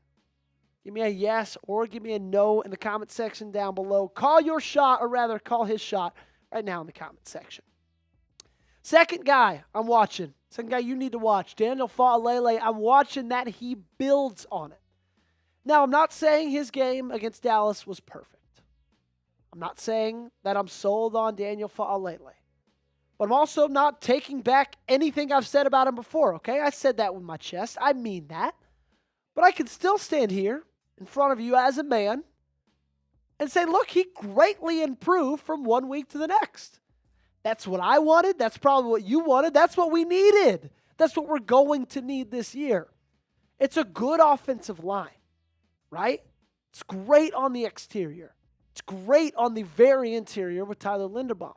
Give me a yes or give me a no in the comment section down below. Call your shot, or rather call his shot right now in the comment section. Second guy I'm watching. Second guy you need to watch, Daniel Fa'alele. I'm watching that he builds on it. Now, I'm not saying his game against Dallas was perfect. I'm not saying that I'm sold on Daniel Fa'alele. But I'm also not taking back anything I've said about him before, okay? I said that with my chest. I mean that. But I can still stand here in front of you as a man and say, look, he greatly improved from 1 week to the next. That's what I wanted. That's probably what you wanted. That's what we needed. That's what we're going to need this year. It's a good offensive line, right? It's great on the exterior. It's great on the very interior with Tyler Linderbaum.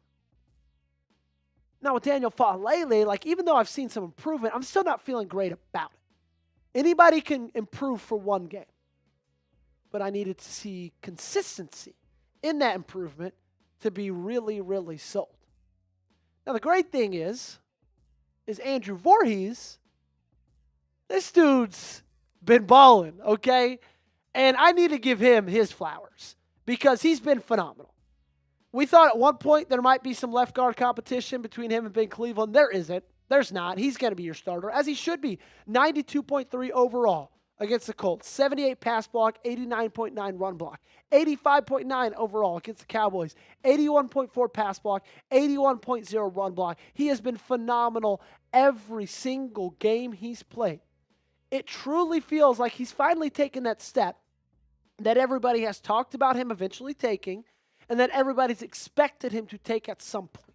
Now with Daniel Fa'alele, even though I've seen some improvement, I'm still not feeling great about it. Anybody can improve for one game. But I needed to see consistency in that improvement to be really, really sold. Now, the great thing is Andrew Voorhees, this dude's been balling, okay? And I need to give him his flowers because he's been phenomenal. We thought at one point there might be some left guard competition between him and Ben Cleveland. There isn't. There's not. He's going to be your starter, as he should be. 92.3 overall against the Colts. 78 pass block, 89.9 run block. 85.9 overall against the Cowboys. 81.4 pass block, 81.0 run block. He has been phenomenal every single game he's played. It truly feels like he's finally taken that step that everybody has talked about him eventually taking and that everybody's expected him to take at some point.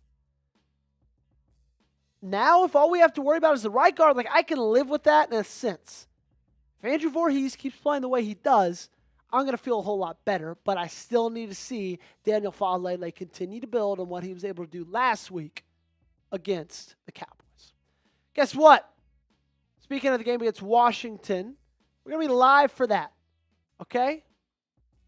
Now, if all we have to worry about is the right guard, I can live with that in a sense. If Andrew Voorhees keeps playing the way he does, I'm going to feel a whole lot better, but I still need to see Daniel Fa'alele continue to build on what he was able to do last week against the Cowboys. Guess what? Speaking of the game against Washington, we're going to be live for that, okay?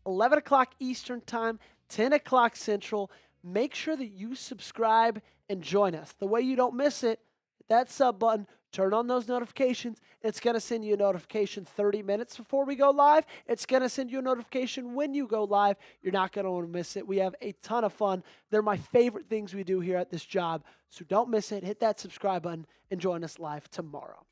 11 o'clock Eastern Time, 10 o'clock Central. Make sure that you subscribe and join us. The way you don't miss it, hit that sub button, turn on those notifications. It's going to send you a notification 30 minutes before we go live. It's going to send you a notification when you go live. You're not going to want to miss it. We have a ton of fun. They're my favorite things we do here at this job. So don't miss it. Hit that subscribe button and join us live tomorrow.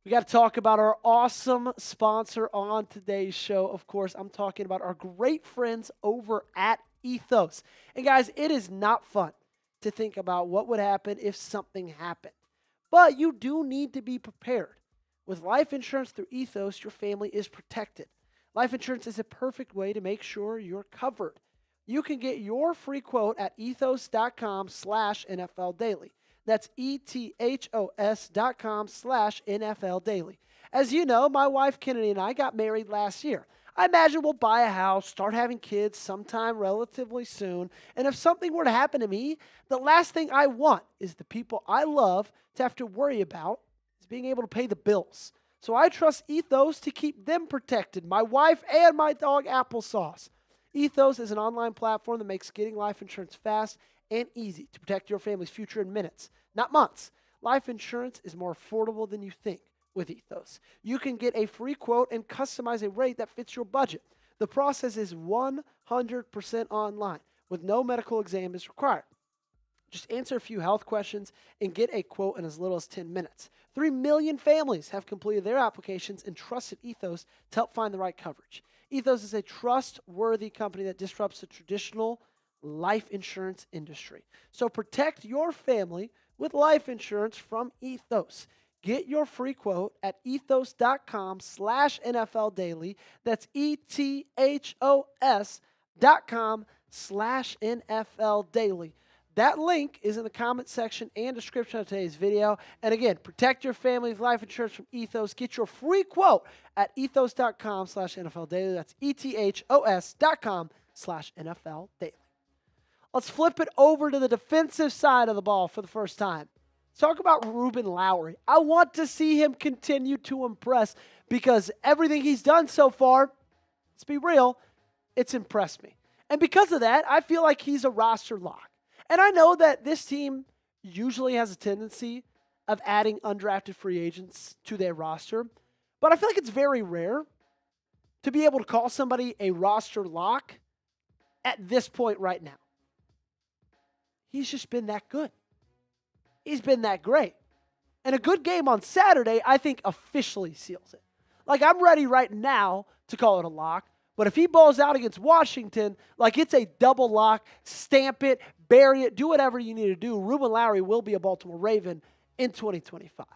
We got to talk about our awesome sponsor on today's show. Of course, I'm talking about our great friends over at Ethos. And guys, it is not fun to think about what would happen if something happened. But you do need to be prepared. With life insurance through Ethos, your family is protected. Life insurance is a perfect way to make sure you're covered. You can get your free quote at ethos.com/NFL Daily. That's ethos.com/NFL Daily. As you know, my wife Kennedy and I got married last year. I imagine we'll buy a house, start having kids sometime relatively soon. And if something were to happen to me, the last thing I want is the people I love to have to worry about is being able to pay the bills. So I trust Ethos to keep them protected, my wife and my dog Applesauce. Ethos is an online platform that makes getting life insurance fast and easy to protect your family's future in minutes, not months. Life insurance is more affordable than you think with Ethos. You can get a free quote and customize a rate that fits your budget. The process is 100% online with no medical exam is required. Just answer a few health questions and get a quote in as little as 10 minutes. 3 million families have completed their applications and trusted Ethos to help find the right coverage. Ethos is a trustworthy company that disrupts the traditional life insurance industry. So protect your family with life insurance from Ethos. Get your free quote at ethos.com/NFL Daily. That's ethos.com/NFL Daily. That link is in the comment section and description of today's video. And again, protect your family's life insurance from Ethos. Get your free quote at ethos.com/NFL Daily. That's ethos.com/NFL Daily. Let's flip it over to the defensive side of the ball for the first time. Let's talk about Ruben Lowry. I want to see him continue to impress because everything he's done so far, let's be real, it's impressed me. And because of that, I feel like he's a roster lock. And I know that this team usually has a tendency of adding undrafted free agents to their roster, but I feel like it's very rare to be able to call somebody a roster lock at this point right now. He's just been that good. He's been that great. And a good game on Saturday, I think, officially seals it. Like, I'm ready right now to call it a lock, but if he balls out against Washington, like it's a double lock, stamp it, bury it, do whatever you need to do. Ruben Lowry will be a Baltimore Raven in 2025.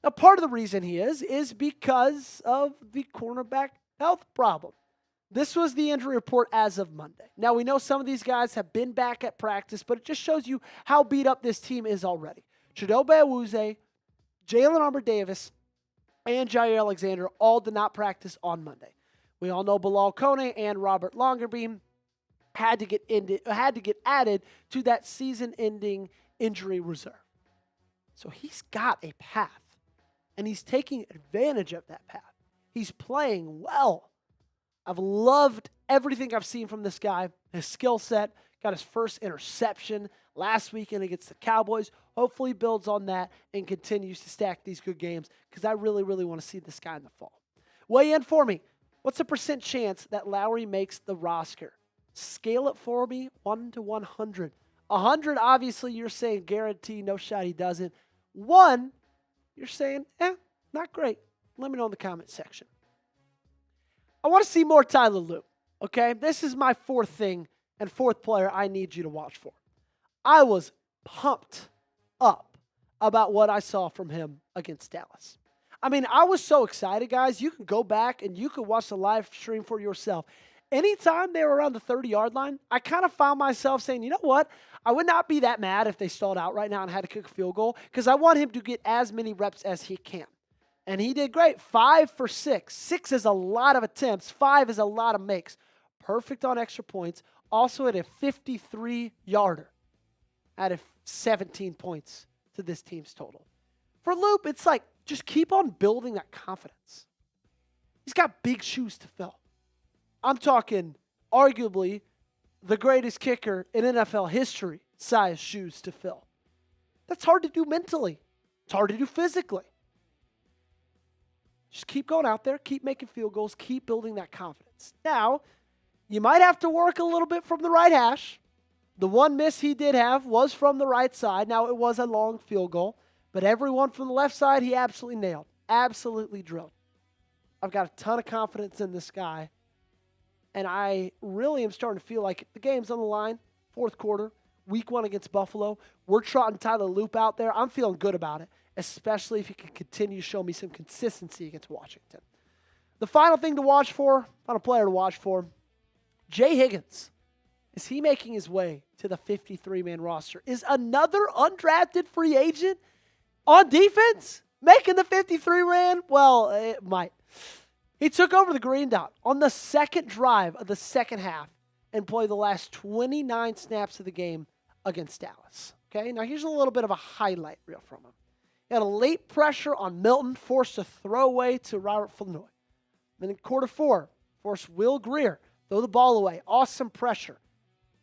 Now, part of the reason he is because of the cornerback health problem. This was the injury report as of Monday. Now, we know some of these guys have been back at practice, but it just shows you how beat up this team is already. Chidobe Awuzie, Jalen Armour-Davis, and Jair Alexander all did not practice on Monday. We all know Bilal Kone and Robert Longerbeam had to get added to that season-ending injury reserve. So he's got a path, and he's taking advantage of that path. He's playing well. I've loved everything I've seen from this guy. His skill set, got his first interception last weekend against the Cowboys. Hopefully builds on that and continues to stack these good games because I really, really want to see this guy in the fall. Weigh in for me. What's the percent chance that Lowry makes the roster? Scale it for me, 1 to 100. 100, obviously, you're saying guarantee, no shot he doesn't. 1, you're saying, not great. Let me know in the comment section. I want to see more Tyler Loop, okay? This is my fourth thing and fourth player I need you to watch for. I was pumped up about what I saw from him against Dallas. I mean, I was so excited, guys. You can go back and you can watch the live stream for yourself. Anytime they were around the 30-yard line, I kind of found myself saying, you know what? I would not be that mad if they stalled out right now and had to kick a field goal because I want him to get as many reps as he can. And he did great. 5 for 6. 6 is a lot of attempts. 5 is a lot of makes. Perfect on extra points. Also at a 53-yarder. Added 17 points to this team's total. For Loop, it's like, just keep on building that confidence. He's got big shoes to fill. I'm talking arguably the greatest kicker in NFL history size shoes to fill. That's hard to do mentally. It's hard to do physically. Just keep going out there, keep making field goals, keep building that confidence. Now, you might have to work a little bit from the right hash. The one miss he did have was from the right side. Now, it was a long field goal, but every one from the left side, he absolutely nailed, absolutely drilled. I've got a ton of confidence in this guy, and I really am starting to feel like the game's on the line, fourth quarter, week 1 against Buffalo. We're trotting Tyler Loop out there. I'm feeling good about it, especially if he can continue to show me some consistency against Washington. The final thing to watch for, final player to watch for, Jay Higgins. Is he making his way to the 53-man roster? Is another undrafted free agent on defense making the 53-man? Well, it might. He took over the green dot on the second drive of the second half and played the last 29 snaps of the game against Dallas. Okay, now here's a little bit of a highlight reel from him. He had a late pressure on Milton, forced a throwaway to Robert Flournoy. Then in quarter 4, forced Will Greer, throw the ball away. Awesome pressure.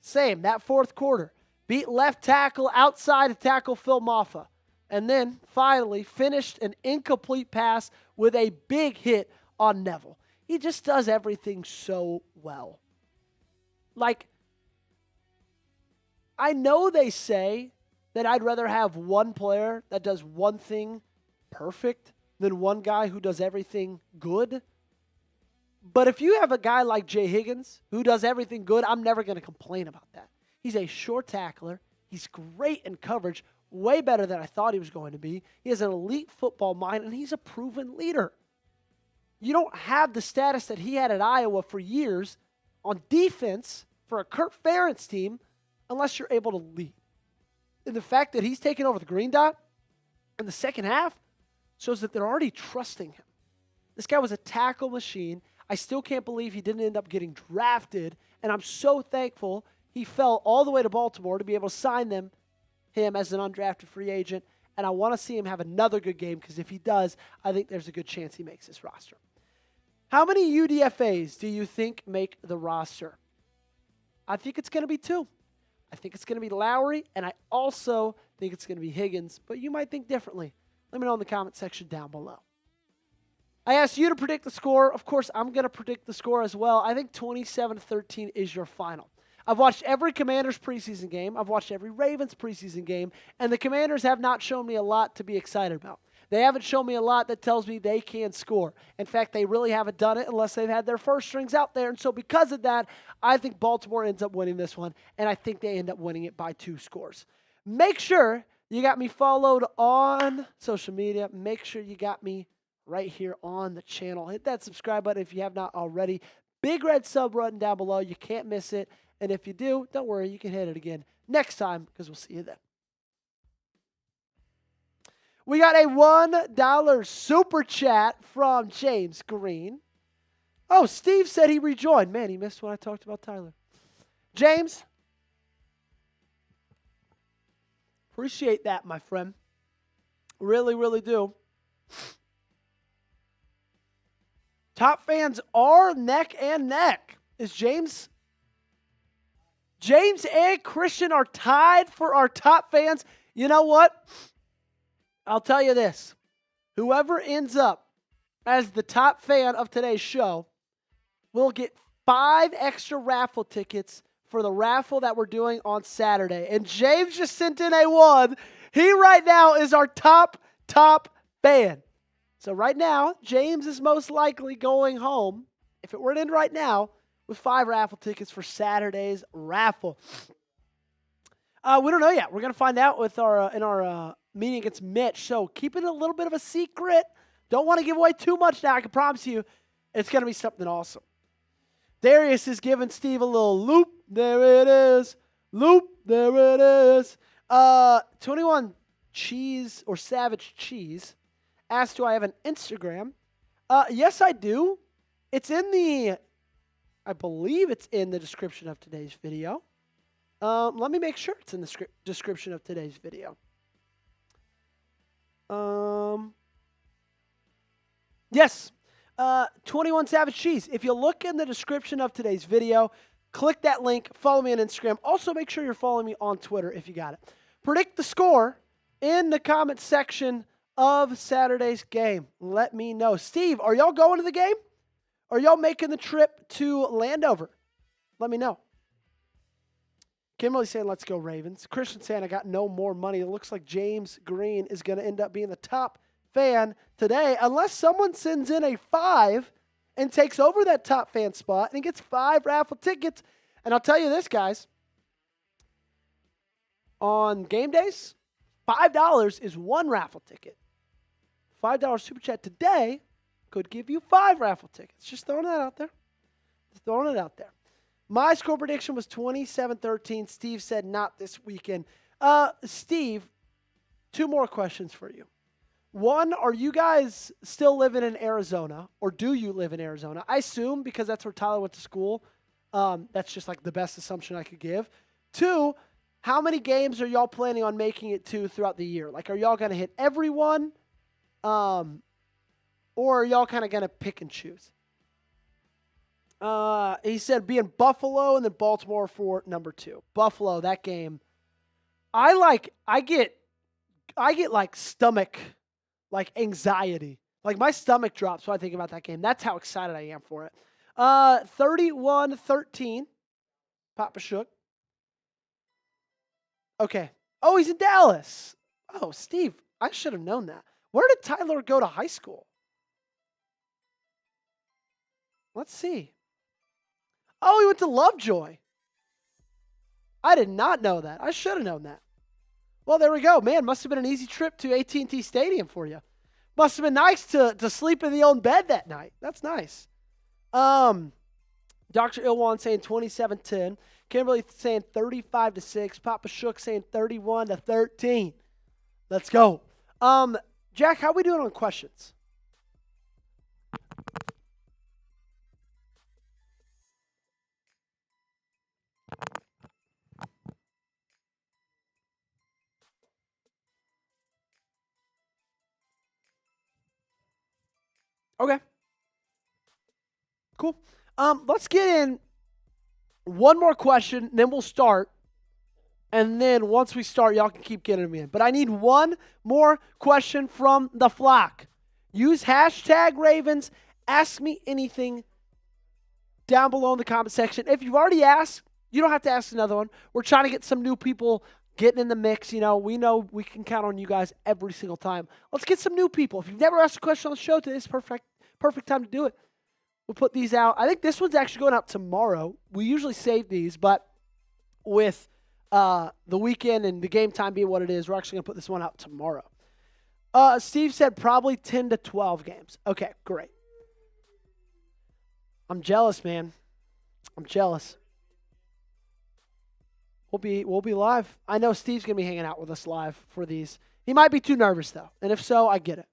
Same, that fourth quarter. Beat left tackle outside to tackle Phil Maffa. And then finally finished an incomplete pass with a big hit on Neville. He just does everything so well. Like, I know they say that I'd rather have one player that does one thing perfect than one guy who does everything good. But if you have a guy like Jay Higgins who does everything good, I'm never going to complain about that. He's a short tackler. He's great in coverage, way better than I thought he was going to be. He has an elite football mind, and he's a proven leader. You don't have the status that he had at Iowa for years on defense for a Kurt Ferentz team unless you're able to lead. And the fact that he's taken over the green dot in the second half shows that they're already trusting him. This guy was a tackle machine. I still can't believe he didn't end up getting drafted, and I'm so thankful he fell all the way to Baltimore to be able to sign him as an undrafted free agent. And I want to see him have another good game because if he does, I think there's a good chance he makes this roster. How many UDFAs do you think make the roster? I think it's going to be 2. I think it's going to be Lowry, and I also think it's going to be Higgins, but you might think differently. Let me know in the comment section down below. I asked you to predict the score. Of course, I'm going to predict the score as well. I think 27-13 is your final. I've watched every Commanders preseason game. I've watched every Ravens preseason game, and the Commanders have not shown me a lot to be excited about. They haven't shown me a lot that tells me they can score. In fact, they really haven't done it unless they've had their first strings out there. And so because of that, I think Baltimore ends up winning this one, and I think they end up winning it by 2 scores. Make sure you got me followed on social media. Make sure you got me right here on the channel. Hit that subscribe button if you have not already. Big red sub button down below. You can't miss it. And if you do, don't worry, you can hit it again next time because we'll see you then. We got a $1 super chat from James Green. Oh, Steve said he rejoined. Man, he missed when I talked about Tyler. James, appreciate that, my friend. Really, really do. Top fans are neck and neck. Is James and Christian are tied for our top fans? You know what? I'll tell you this. Whoever ends up as the top fan of today's show will get 5 extra raffle tickets for the raffle that we're doing on Saturday. And James just sent in a 1. He right now is our top fan. So right now, James is most likely going home, if it were to end right now, with 5 raffle tickets for Saturday's raffle. We don't know yet. We're going to find out with in our meeting against Mitch. So keep it a little bit of a secret. Don't want to give away too much now. I can promise you it's going to be something awesome. Darius is giving Steve a little loop. There it is. Loop. There it is. 21 Cheese or Savage Cheese asked, do I have an Instagram? Yes, I do. It's in I believe it's in the description of today's video. Let me make sure it's in the description of today's video. Yes. 21 Savage Cheese. If you look in the description of today's video, click that link, follow me on Instagram. Also, make sure you're following me on Twitter if you got it. Predict the score in the comment section of Saturday's game. Let me know. Steve, are y'all going to the game? Are y'all making the trip to Landover? Let me know. Kimberly saying, let's go Ravens. Christian saying, I got no more money. It looks like James Green is going to end up being the top fan today, unless someone sends in a 5 and takes over that top fan spot and gets 5 raffle tickets. And I'll tell you this, guys. On game days, $5 is 1 raffle ticket. $5 super chat today could give you 5 raffle tickets. Just throwing that out there. Just throwing it out there. My score prediction was 27-13. Steve said not this weekend. Steve, 2 more questions for you. 1, are you guys still living in Arizona, or do you live in Arizona? I assume because that's where Tyler went to school. That's just like the best assumption I could give. 2, how many games are y'all planning on making it to throughout the year? Like, are y'all going to hit everyone? Or are y'all kind of going to pick and choose? He said be in Buffalo and then Baltimore for number 2. Buffalo, that game. I get like stomach, like anxiety. Like my stomach drops when I think about that game. That's how excited I am for it. 31-13. Papa Shook. Okay. Oh, he's in Dallas. Oh, Steve, I should have known that. Where did Tyler go to high school? Let's see. Oh, he went to Lovejoy. I did not know that. I should have known that. Well, there we go. Man, must have been an easy trip to AT&T Stadium for you. Must have been nice to sleep in the own bed that night. That's nice. Dr. Ilwan saying 27-10. Kimberly saying 35-6. Papa Shook saying 31-13. Let's go. Jack, how we doing on questions? Okay. Cool. Let's get in one more question, then we'll start. And then once we start, y'all can keep getting them in. But I need one more question from the flock. Use hashtag Ravens. Ask me anything down below in the comment section. If you've already asked, you don't have to ask another one. We're trying to get some new people getting in the mix. We know we can count on you guys every single time. Let's get some new people. If you've never asked a question on the show, today's perfect time to do it. We'll put these out. I think this one's actually going out tomorrow. We usually save these, but with the weekend and the game time being what it is, we're actually going to put this one out tomorrow. Steve said probably 10 to 12 games. Okay, great. I'm jealous, man. I'm jealous. We'll be live. I know Steve's going to be hanging out with us live for these. He might be too nervous, though. And if so, I get it.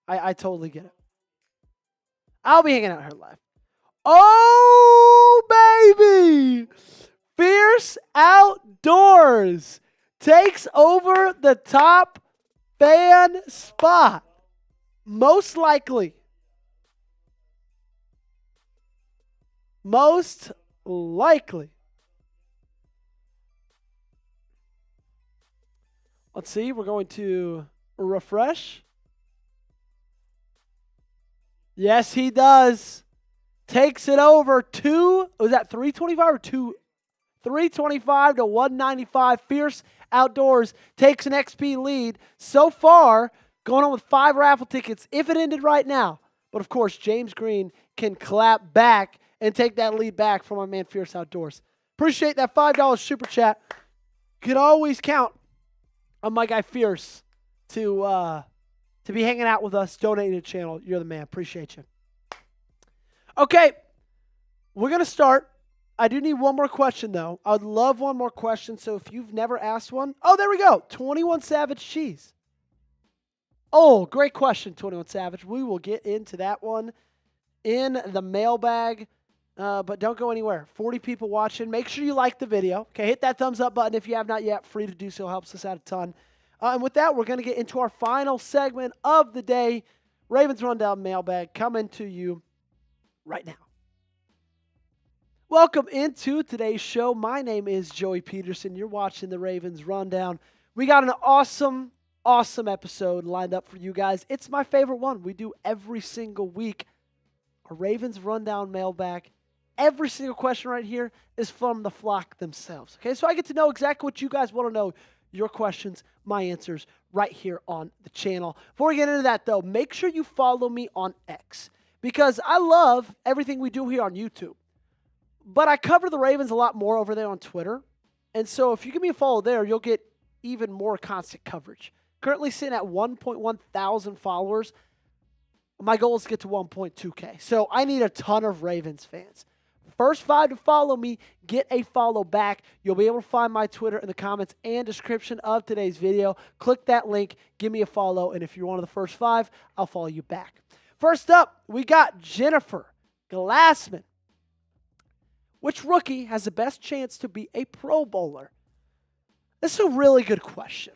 I totally get it. I'll be hanging out here live. Oh, baby! Fierce Outdoors takes over the top fan spot. Most likely. Most likely. Let's see. We're going to refresh. Yes, he does. Takes it over was that 325 or 325 to 195. Fierce Outdoors takes an XP lead. So far, going on with 5 raffle tickets if it ended right now. But of course, James Green can clap back and take that lead back from my man Fierce Outdoors. Appreciate that $5 super chat. Could always count on my guy Fierce to be hanging out with us, donating to the channel. You're the man. Appreciate you. Okay, we're going to start. I do need one more question, though. I would love one more question, so if you've never asked one. Oh, there we go. 21 Savage Cheese. Oh, great question, 21 Savage. We will get into that one in the mailbag, but don't go anywhere. 40 people watching. Make sure you like the video. Okay, hit that thumbs up button if you have not yet. Free to do so. Helps us out a ton. And with that, we're going to get into our final segment of the day. Ravens Rundown Mailbag coming to you right now. Welcome into today's show. My name is Joey Petersen. You're watching the Ravens Rundown. We got an awesome episode lined up for you guys. It's my favorite one. We do every single week. A Ravens Rundown Mailbag. Every single question right here is from the flock themselves. Okay, so I get to know exactly what you guys want to know. Your questions, my answers, right here on the channel. Before we get into that, though, make sure you follow me on X, because I love everything we do here on YouTube. But I cover the Ravens a lot more over there on Twitter. And so if you give me a follow there, you'll get even more constant coverage. Currently sitting at 1.1 thousand followers. My goal is to get to 1.2K. So I need a ton of Ravens fans. First 5 to follow me, get a follow back. You'll be able to find my Twitter in the comments and description of today's video. Click that link, give me a follow, and if you're one of the first 5, I'll follow you back. First up, we got Jennifer Glassman. Which rookie has the best chance to be a Pro Bowler? This is a really good question.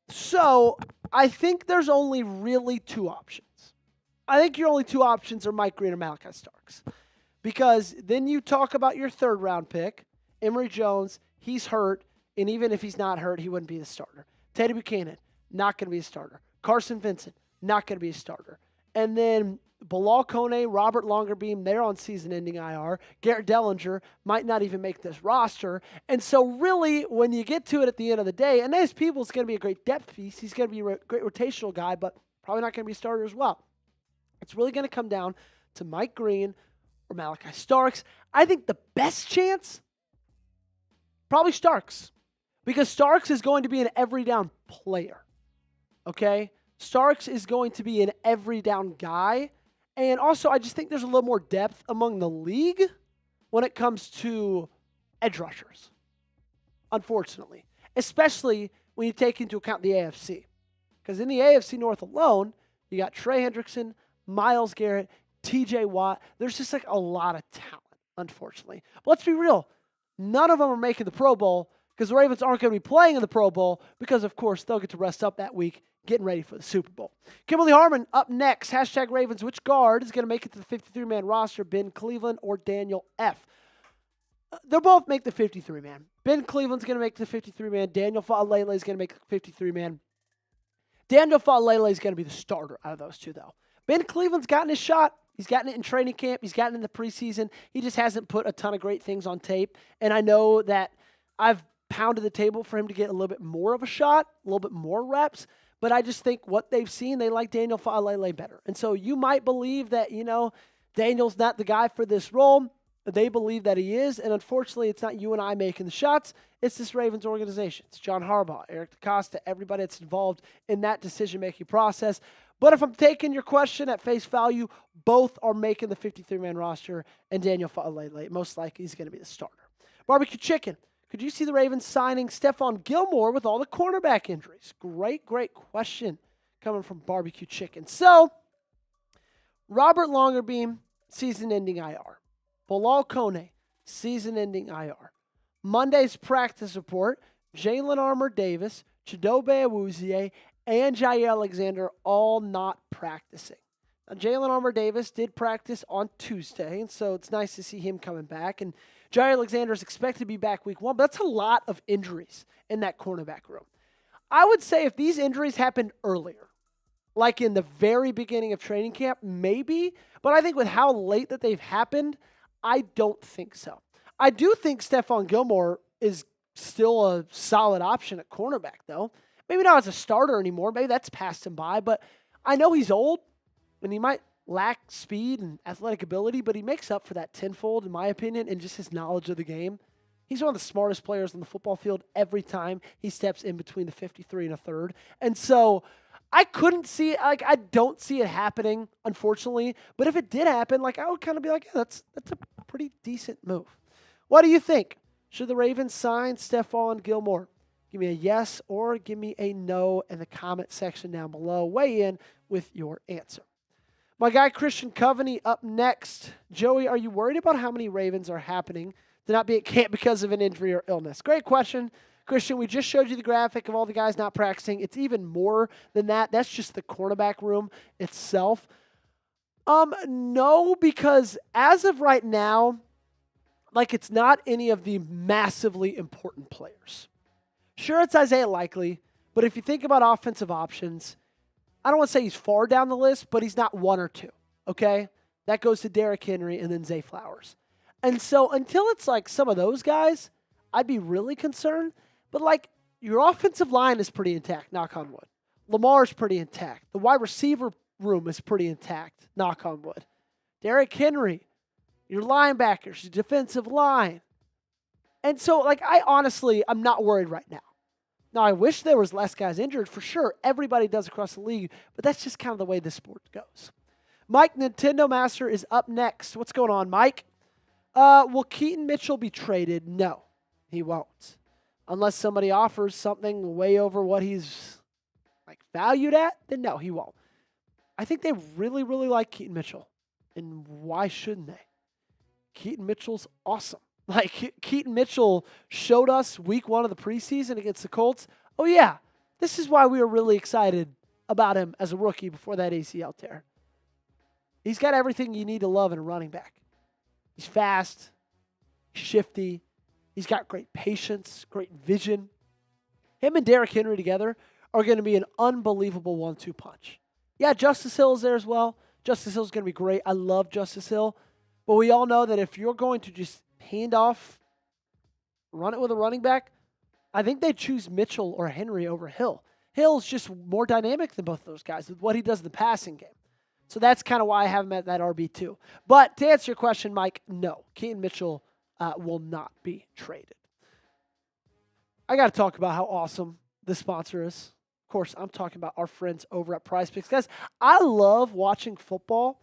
So I think there's only really 2 options. I think your only 2 options are Mike Green or Malachi Starks. Because then you talk about your 3rd round pick, Emory Jones, he's hurt, and even if he's not hurt, he wouldn't be the starter. Teddy Buchanan, not going to be a starter. Carson Vincent, not going to be a starter. And then Bilal Kone, Robert Longerbeam, they're on season-ending IR. Garrett Dellinger might not even make this roster. And so really, when you get to it at the end of the day, and Ace Peoples going to be a great depth piece. He's going to be a great rotational guy, but probably not going to be a starter as well. It's really going to come down to Mike Green or Malachi Starks. I think the best chance, probably Starks. Because Starks is going to be an every down player. Okay? Starks is going to be an every down guy. And also, I just think there's a little more depth among the league when it comes to edge rushers. Unfortunately. Especially when you take into account the AFC. Because in the AFC North alone, you got Trey Hendrickson, Myles Garrett, TJ Watt. There's just like a lot of talent, unfortunately. But let's be real. None of them are making the Pro Bowl because the Ravens aren't going to be playing in the Pro Bowl because, of course, they'll get to rest up that week, getting ready for the Super Bowl. Kimberly Harmon up next. Hashtag Ravens. Which guard is going to make it to the 53-man roster? Ben Cleveland or Daniel F.? They'll both make the 53-man. Ben Cleveland's going to make the 53-man. Daniel Fa'alele is going to make the 53-man. Daniel Fa'alele is going to be the starter out of those two, though. Ben Cleveland's gotten his shot. He's gotten it in training camp. He's gotten it in the preseason. He just hasn't put a ton of great things on tape. And I know that I've pounded the table for him to get a little bit more of a shot, a little bit more reps. But I just think what they've seen, they like Daniel Fa'alele better. And so you might believe that, Daniel's not the guy for this role. They believe that he is. And unfortunately, it's not you and I making the shots. It's this Ravens organization. It's John Harbaugh, Eric DeCosta, everybody that's involved in that decision-making process. But if I'm taking your question at face value, both are making the 53-man roster, and Daniel Fa'alele, most likely, he's going to be the starter. Barbecue Chicken. Could you see the Ravens signing Stephon Gilmore with all the cornerback injuries? Great question coming from Barbecue Chicken. So, Robert Longerbeam, season-ending IR. Bilal Kone, season-ending IR. Monday's practice report, Jalen Armour-Davis, Chidobe Awuzie, and Jair Alexander all not practicing. Now, Jalen Armour-Davis did practice on Tuesday, and so it's nice to see him coming back. And Jair Alexander is expected to be back week 1, but that's a lot of injuries in that cornerback room. I would say if these injuries happened earlier, like in the very beginning of training camp, maybe, but I think with how late that they've happened, I don't think so. I do think Stephon Gilmore is still a solid option at cornerback, though. Maybe not as a starter anymore. Maybe that's passed him by. But I know he's old, and he might lack speed and athletic ability, but he makes up for that tenfold, in my opinion, and just his knowledge of the game. He's one of the smartest players on the football field every time he steps in between the 53 and a third. And so I couldn't see it. I don't see it happening, unfortunately. But if it did happen, I would kind of be like, yeah, that's a pretty decent move. What do you think? Should the Ravens sign Stephon Gilmore? Give me a yes or give me a no in the comment section down below. Weigh in with your answer. My guy Christian Coveney up next. Joey, are you worried about how many Ravens are happening to not be at camp because of an injury or illness? Great question. Christian, we just showed you the graphic of all the guys not practicing. It's even more than that. That's just the cornerback room itself. No, because as of right now, it's not any of the massively important players. Sure, it's Isaiah Likely, but if you think about offensive options, I don't want to say he's far down the list, but he's not one or two, okay? That goes to Derrick Henry and then Zay Flowers. And so until it's some of those guys, I'd be really concerned. But your offensive line is pretty intact, knock on wood. Lamar's pretty intact. The wide receiver room is pretty intact, knock on wood. Derrick Henry, your linebackers, your defensive line. And so, I'm not worried right now. Now, I wish there was less guys injured, for sure. Everybody does across the league, but that's just kind of the way this sport goes. Mike, Nintendo Master, is up next. What's going on, Mike? Will Keaton Mitchell be traded? No, he won't. Unless somebody offers something way over what he's valued at, then no, he won't. I think they really, really like Keaton Mitchell. And why shouldn't they? Keaton Mitchell's awesome. Keaton Mitchell showed us week 1 of the preseason against the Colts. Oh, yeah, this is why we were really excited about him as a rookie before that ACL tear. He's got everything you need to love in a running back. He's fast, shifty. He's got great patience, great vision. Him and Derrick Henry together are going to be an unbelievable 1-2 punch. Yeah, Justice Hill is there as well. Justice Hill is going to be great. I love Justice Hill. But we all know that if you're going to just hand off, run it with a running back, I think they choose Mitchell or Henry over Hill. Hill's just more dynamic than both of those guys with what he does in the passing game. So that's kind of why I have him at that RB2. But to answer your question, Mike, no. Keaton Mitchell will not be traded. I got to talk about how awesome this sponsor is. Of course, I'm talking about our friends over at PrizePicks. Guys, I love watching football,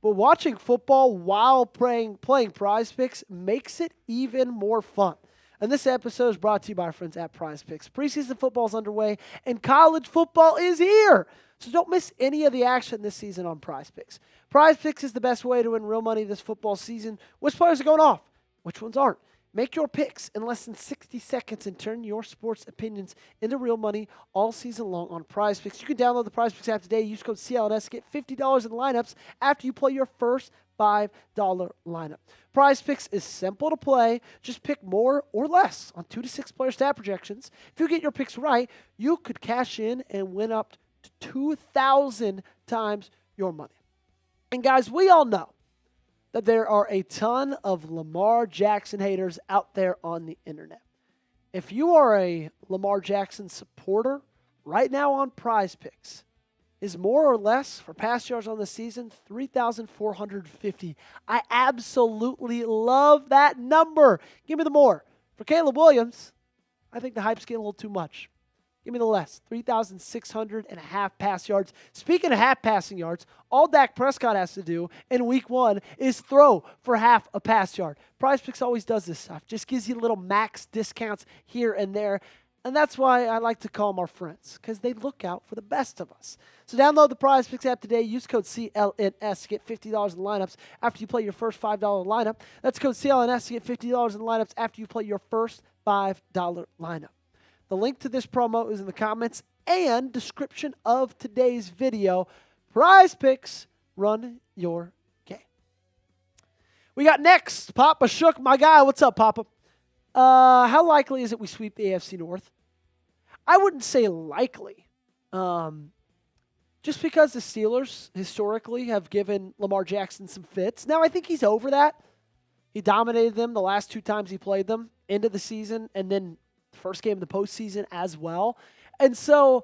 but watching football while playing PrizePicks makes it even more fun. And this episode is brought to you by our friends at PrizePicks. Preseason football is underway, and college football is here. So don't miss any of the action this season on PrizePicks. PrizePicks is the best way to win real money this football season. Which players are going off? Which ones aren't? Make your picks in less than 60 seconds and turn your sports opinions into real money all season long on Prize Picks. You can download the Prize Picks app today. Use code CLNS to get $50 in lineups after you play your first $5 lineup. Prize Picks is simple to play. Just pick more or less on 2 to 6 player stat projections. If you get your picks right, you could cash in and win up to 2,000 times your money. And guys, we all know that there are a ton of Lamar Jackson haters out there on the internet. If you are a Lamar Jackson supporter, right now on Prize Picks, is more or less for pass yards on the season 3,450. I absolutely love that number. Give me the more. For Caleb Williams, I think the hype's getting a little too much. Give me the less. 3,600.5 pass yards. Speaking of half passing yards, all Dak Prescott has to do in week 1 is throw for half a pass yard. Prize Picks always does this stuff. Just gives you little max discounts here and there. And that's why I like to call them our friends, because they look out for the best of us. So download the Prize Picks app today. Use code CLNS to get $50 in lineups after you play your first $5 lineup. That's code CLNS to get $50 in lineups after you play your first $5 lineup. The link to this promo is in the comments and description of today's video. Prize Picks, run your game. We got next, Papa Shook, my guy. What's up, Papa? How likely is it we sweep the AFC North? I wouldn't say likely. Just because the Steelers historically have given Lamar Jackson some fits. Now, I think he's over that. He dominated them the last 2 times he played them, into the season, and then the first game of the postseason as well. And so,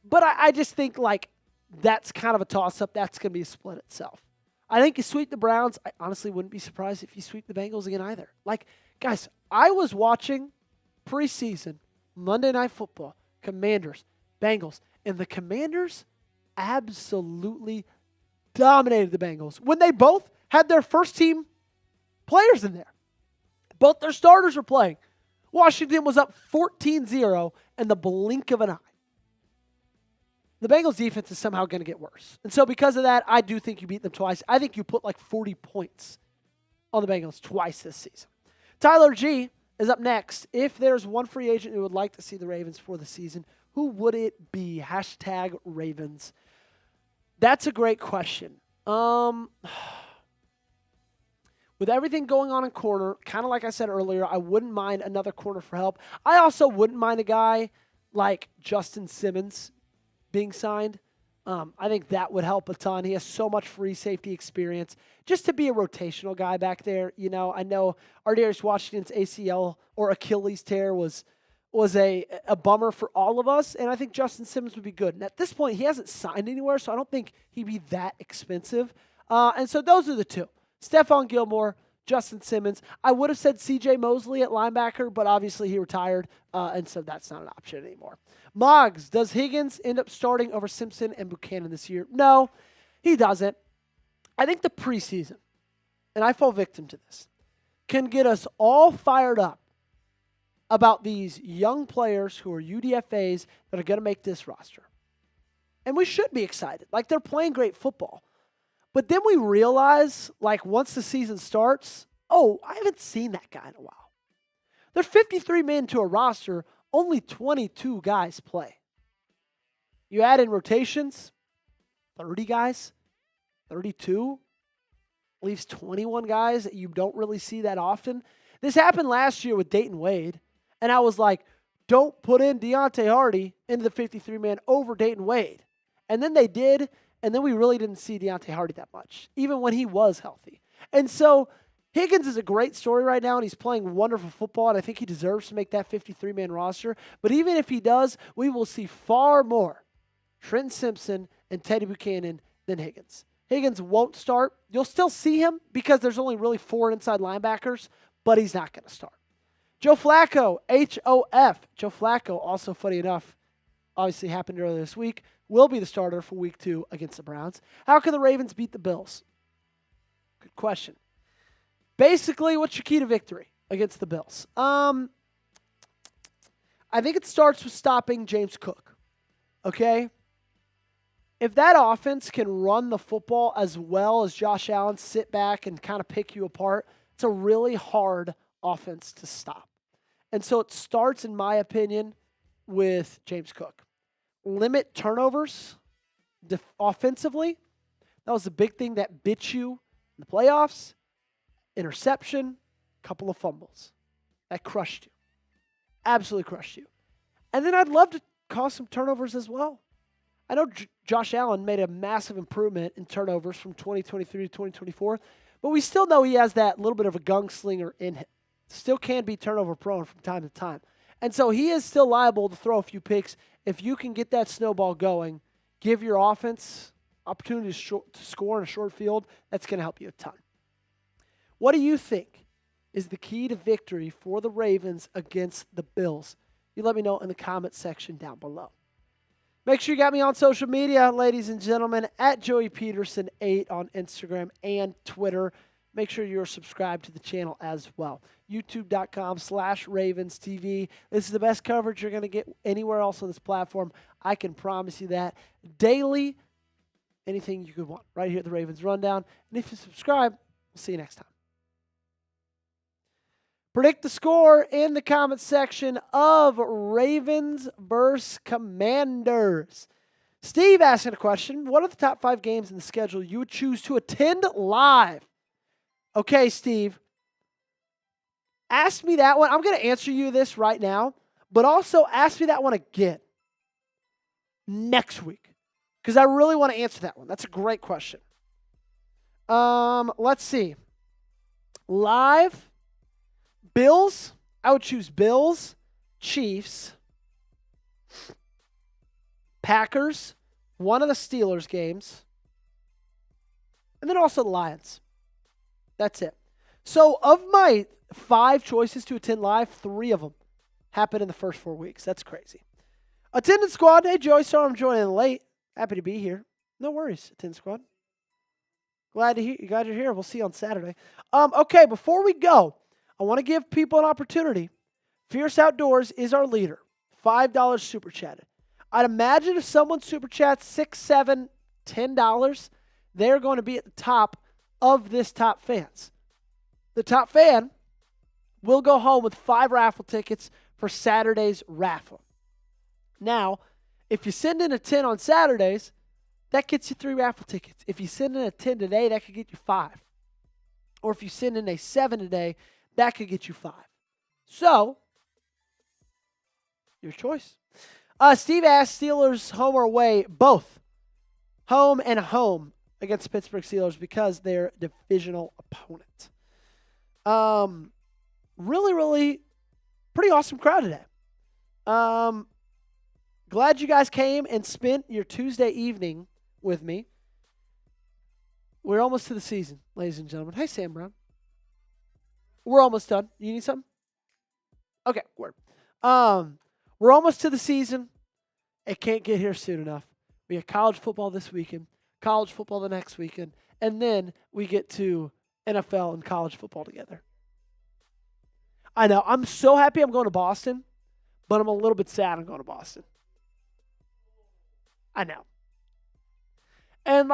but I just think, like, that's kind of a toss-up. That's going to be a split itself. I think you sweep the Browns. I honestly wouldn't be surprised if you sweep the Bengals again either. Like, guys, I was watching preseason Monday Night Football, Commanders, Bengals, and the Commanders absolutely dominated the Bengals when they both had their first team players in there. Both their starters were playing. Washington was up 14-0 in the blink of an eye. The Bengals defense is somehow going to get worse. And so because of that, I do think you beat them twice. I think you put like 40 points on the Bengals twice this season. Tyler G is up next. If there's one free agent who would like to see the Ravens for the season, who would it be? Hashtag Ravens. That's a great question. With everything going on in corner, kind of like I said earlier, I wouldn't mind another corner for help. I also wouldn't mind a guy like Justin Simmons being signed. I think that would help a ton. He has so much free safety experience. Just to be a rotational guy back there, you know, I know Ardarius Washington's ACL or Achilles tear was a bummer for all of us, and I think Justin Simmons would be good. And at this point, he hasn't signed anywhere, so I don't think he'd be that expensive. And so those are the two. Stephon Gilmore, Justin Simmons. I would have said C.J. Mosley at linebacker, but obviously he retired, and so that's not an option anymore. Moggs, does Higgins end up starting over Simpson and Buchanan this year? No, he doesn't. I think the preseason, and I fall victim to this, can get us all fired up about these young players who are UDFAs that are going to make this roster. And we should be excited. Like, they're playing great football. But then we realize, like, once the season starts, oh, I haven't seen that guy in a while. There's 53 men to a roster, only 22 guys play. You add in rotations, 30 guys, 32, leaves 21 guys that you don't really see that often. This happened last year with Dayton Wade, and I was like, don't put in Deontay Hardy into the 53-man over Dayton Wade. And then they did, and then we really didn't see Deontay Hardy that much, even when he was healthy. And so Higgins is a great story right now, and he's playing wonderful football, and I think he deserves to make that 53-man roster. But even if he does, we will see far more Trenton Simpson and Teddy Buchanan than Higgins. Higgins won't start. You'll still see him because there's only really 4 inside linebackers, but he's not going to start. Joe Flacco, HOF. Joe Flacco, also funny enough, obviously happened earlier this week, will be the starter for week 2 against the Browns. How can the Ravens beat the Bills? Good question. Basically, what's your key to victory against the Bills? I think it starts with stopping James Cook. Okay? If that offense can run the football as well as Josh Allen, sit back and kind of pick you apart, it's a really hard offense to stop. And so it starts, in my opinion, with James Cook. Limit turnovers offensively. That was the big thing that bit you in the playoffs. Interception, couple of fumbles. That crushed you. Absolutely crushed you. And then I'd love to cause some turnovers as well. I know Josh Allen made a massive improvement in turnovers from 2023 to 2024, but we still know he has that little bit of a gunslinger in him. Still can be turnover prone from time to time. And so he is still liable to throw a few picks. If you can get that snowball going, give your offense opportunity to score in a short field, that's going to help you a ton. What do you think is the key to victory for the Ravens against the Bills? You let me know in the comment section down below. Make sure you got me on social media, ladies and gentlemen, at Joey Petersen 8 on Instagram and Twitter. Make sure you're subscribed to the channel as well. YouTube.com/RavensTV. This is the best coverage you're going to get anywhere else on this platform. I can promise you that. Daily, anything you could want right here at the Ravens Rundown. And if you subscribe, we'll see you next time. Predict the score in the comment section of Ravens versus Commanders. Steve asking a question. What are the top 5 games in the schedule you would choose to attend live? Okay, Steve. Ask me that one. I'm going to answer you this right now, but also ask me that one again next week because I really want to answer that one. That's a great question. Let's see. Live. Bills, I would choose Bills, Chiefs, Packers, one of the Steelers games, and then also the Lions. That's it. So of my 5 choices to attend live, 3 of them happened in the first 4 weeks. That's crazy. Attendance squad. Hey, Joey, sorry I'm joining late. Happy to be here. No worries, attendance squad. Glad you're here. We'll see you on Saturday. Okay, before we go, I want to give people an opportunity. Fierce Outdoors is our leader. $5 super chatted. I'd imagine if someone super chats $6, $7, $10, they're going to be at the top of this top fans. The top fan will go home with 5 raffle tickets for Saturday's raffle. Now, if you send in a 10 on Saturdays, that gets you 3 raffle tickets. If you send in a 10 today, that could get you 5. Or if you send in a 7 today, that could get you 5. So, your choice. Steve asked, Steelers home or away? Both. Home and home against the Pittsburgh Steelers because they're divisional opponent. Really, really pretty awesome crowd today. Glad you guys came and spent your Tuesday evening with me. We're almost to the season, ladies and gentlemen. Hey, Sam Brown. We're almost done. You need something? Okay, word. We're almost to the season. It can't get here soon enough. We have college football this weekend, college football the next weekend, and then we get to NFL and college football together. I know. I'm so happy I'm going to Boston, but I'm a little bit sad I'm going to Boston. I know. And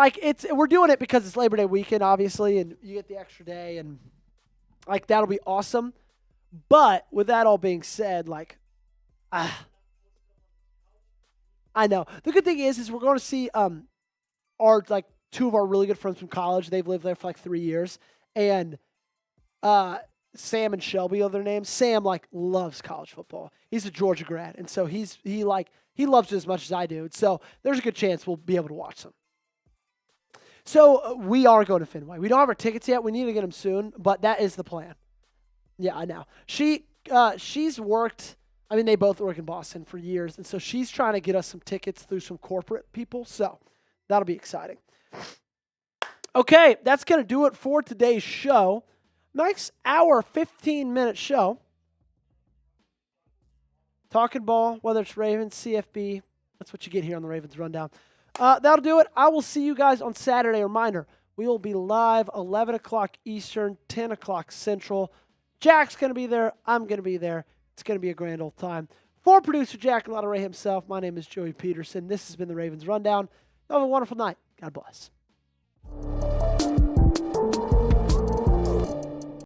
we're doing it because it's Labor Day weekend, obviously, and you get the extra day and that'll be awesome. But with that all being said, I know. The good thing is we're going to see our 2 of our really good friends from college. They've lived there for 3 years. And Sam and Shelby are their names. Sam loves college football. He's a Georgia grad. And so he loves it as much as I do. So there's a good chance we'll be able to watch them. So we are going to Fenway. We don't have our tickets yet. We need to get them soon, but that is the plan. Yeah, I know. She's worked. I mean, they both work in Boston for years, and so she's trying to get us some tickets through some corporate people. So that'll be exciting. Okay, that's going to do it for today's show. Nice hour, 15-minute show. Talking ball, whether it's Ravens, CFB, that's what you get here on the Ravens Rundown. That'll do it. I will see you guys on Saturday. Reminder, we will be live 11 o'clock Eastern, 10 o'clock Central. Jack's going to be there. I'm going to be there. It's going to be a grand old time. For producer Jack Ray himself, my name is Joey Petersen. This has been the Ravens Rundown. Have a wonderful night. God bless.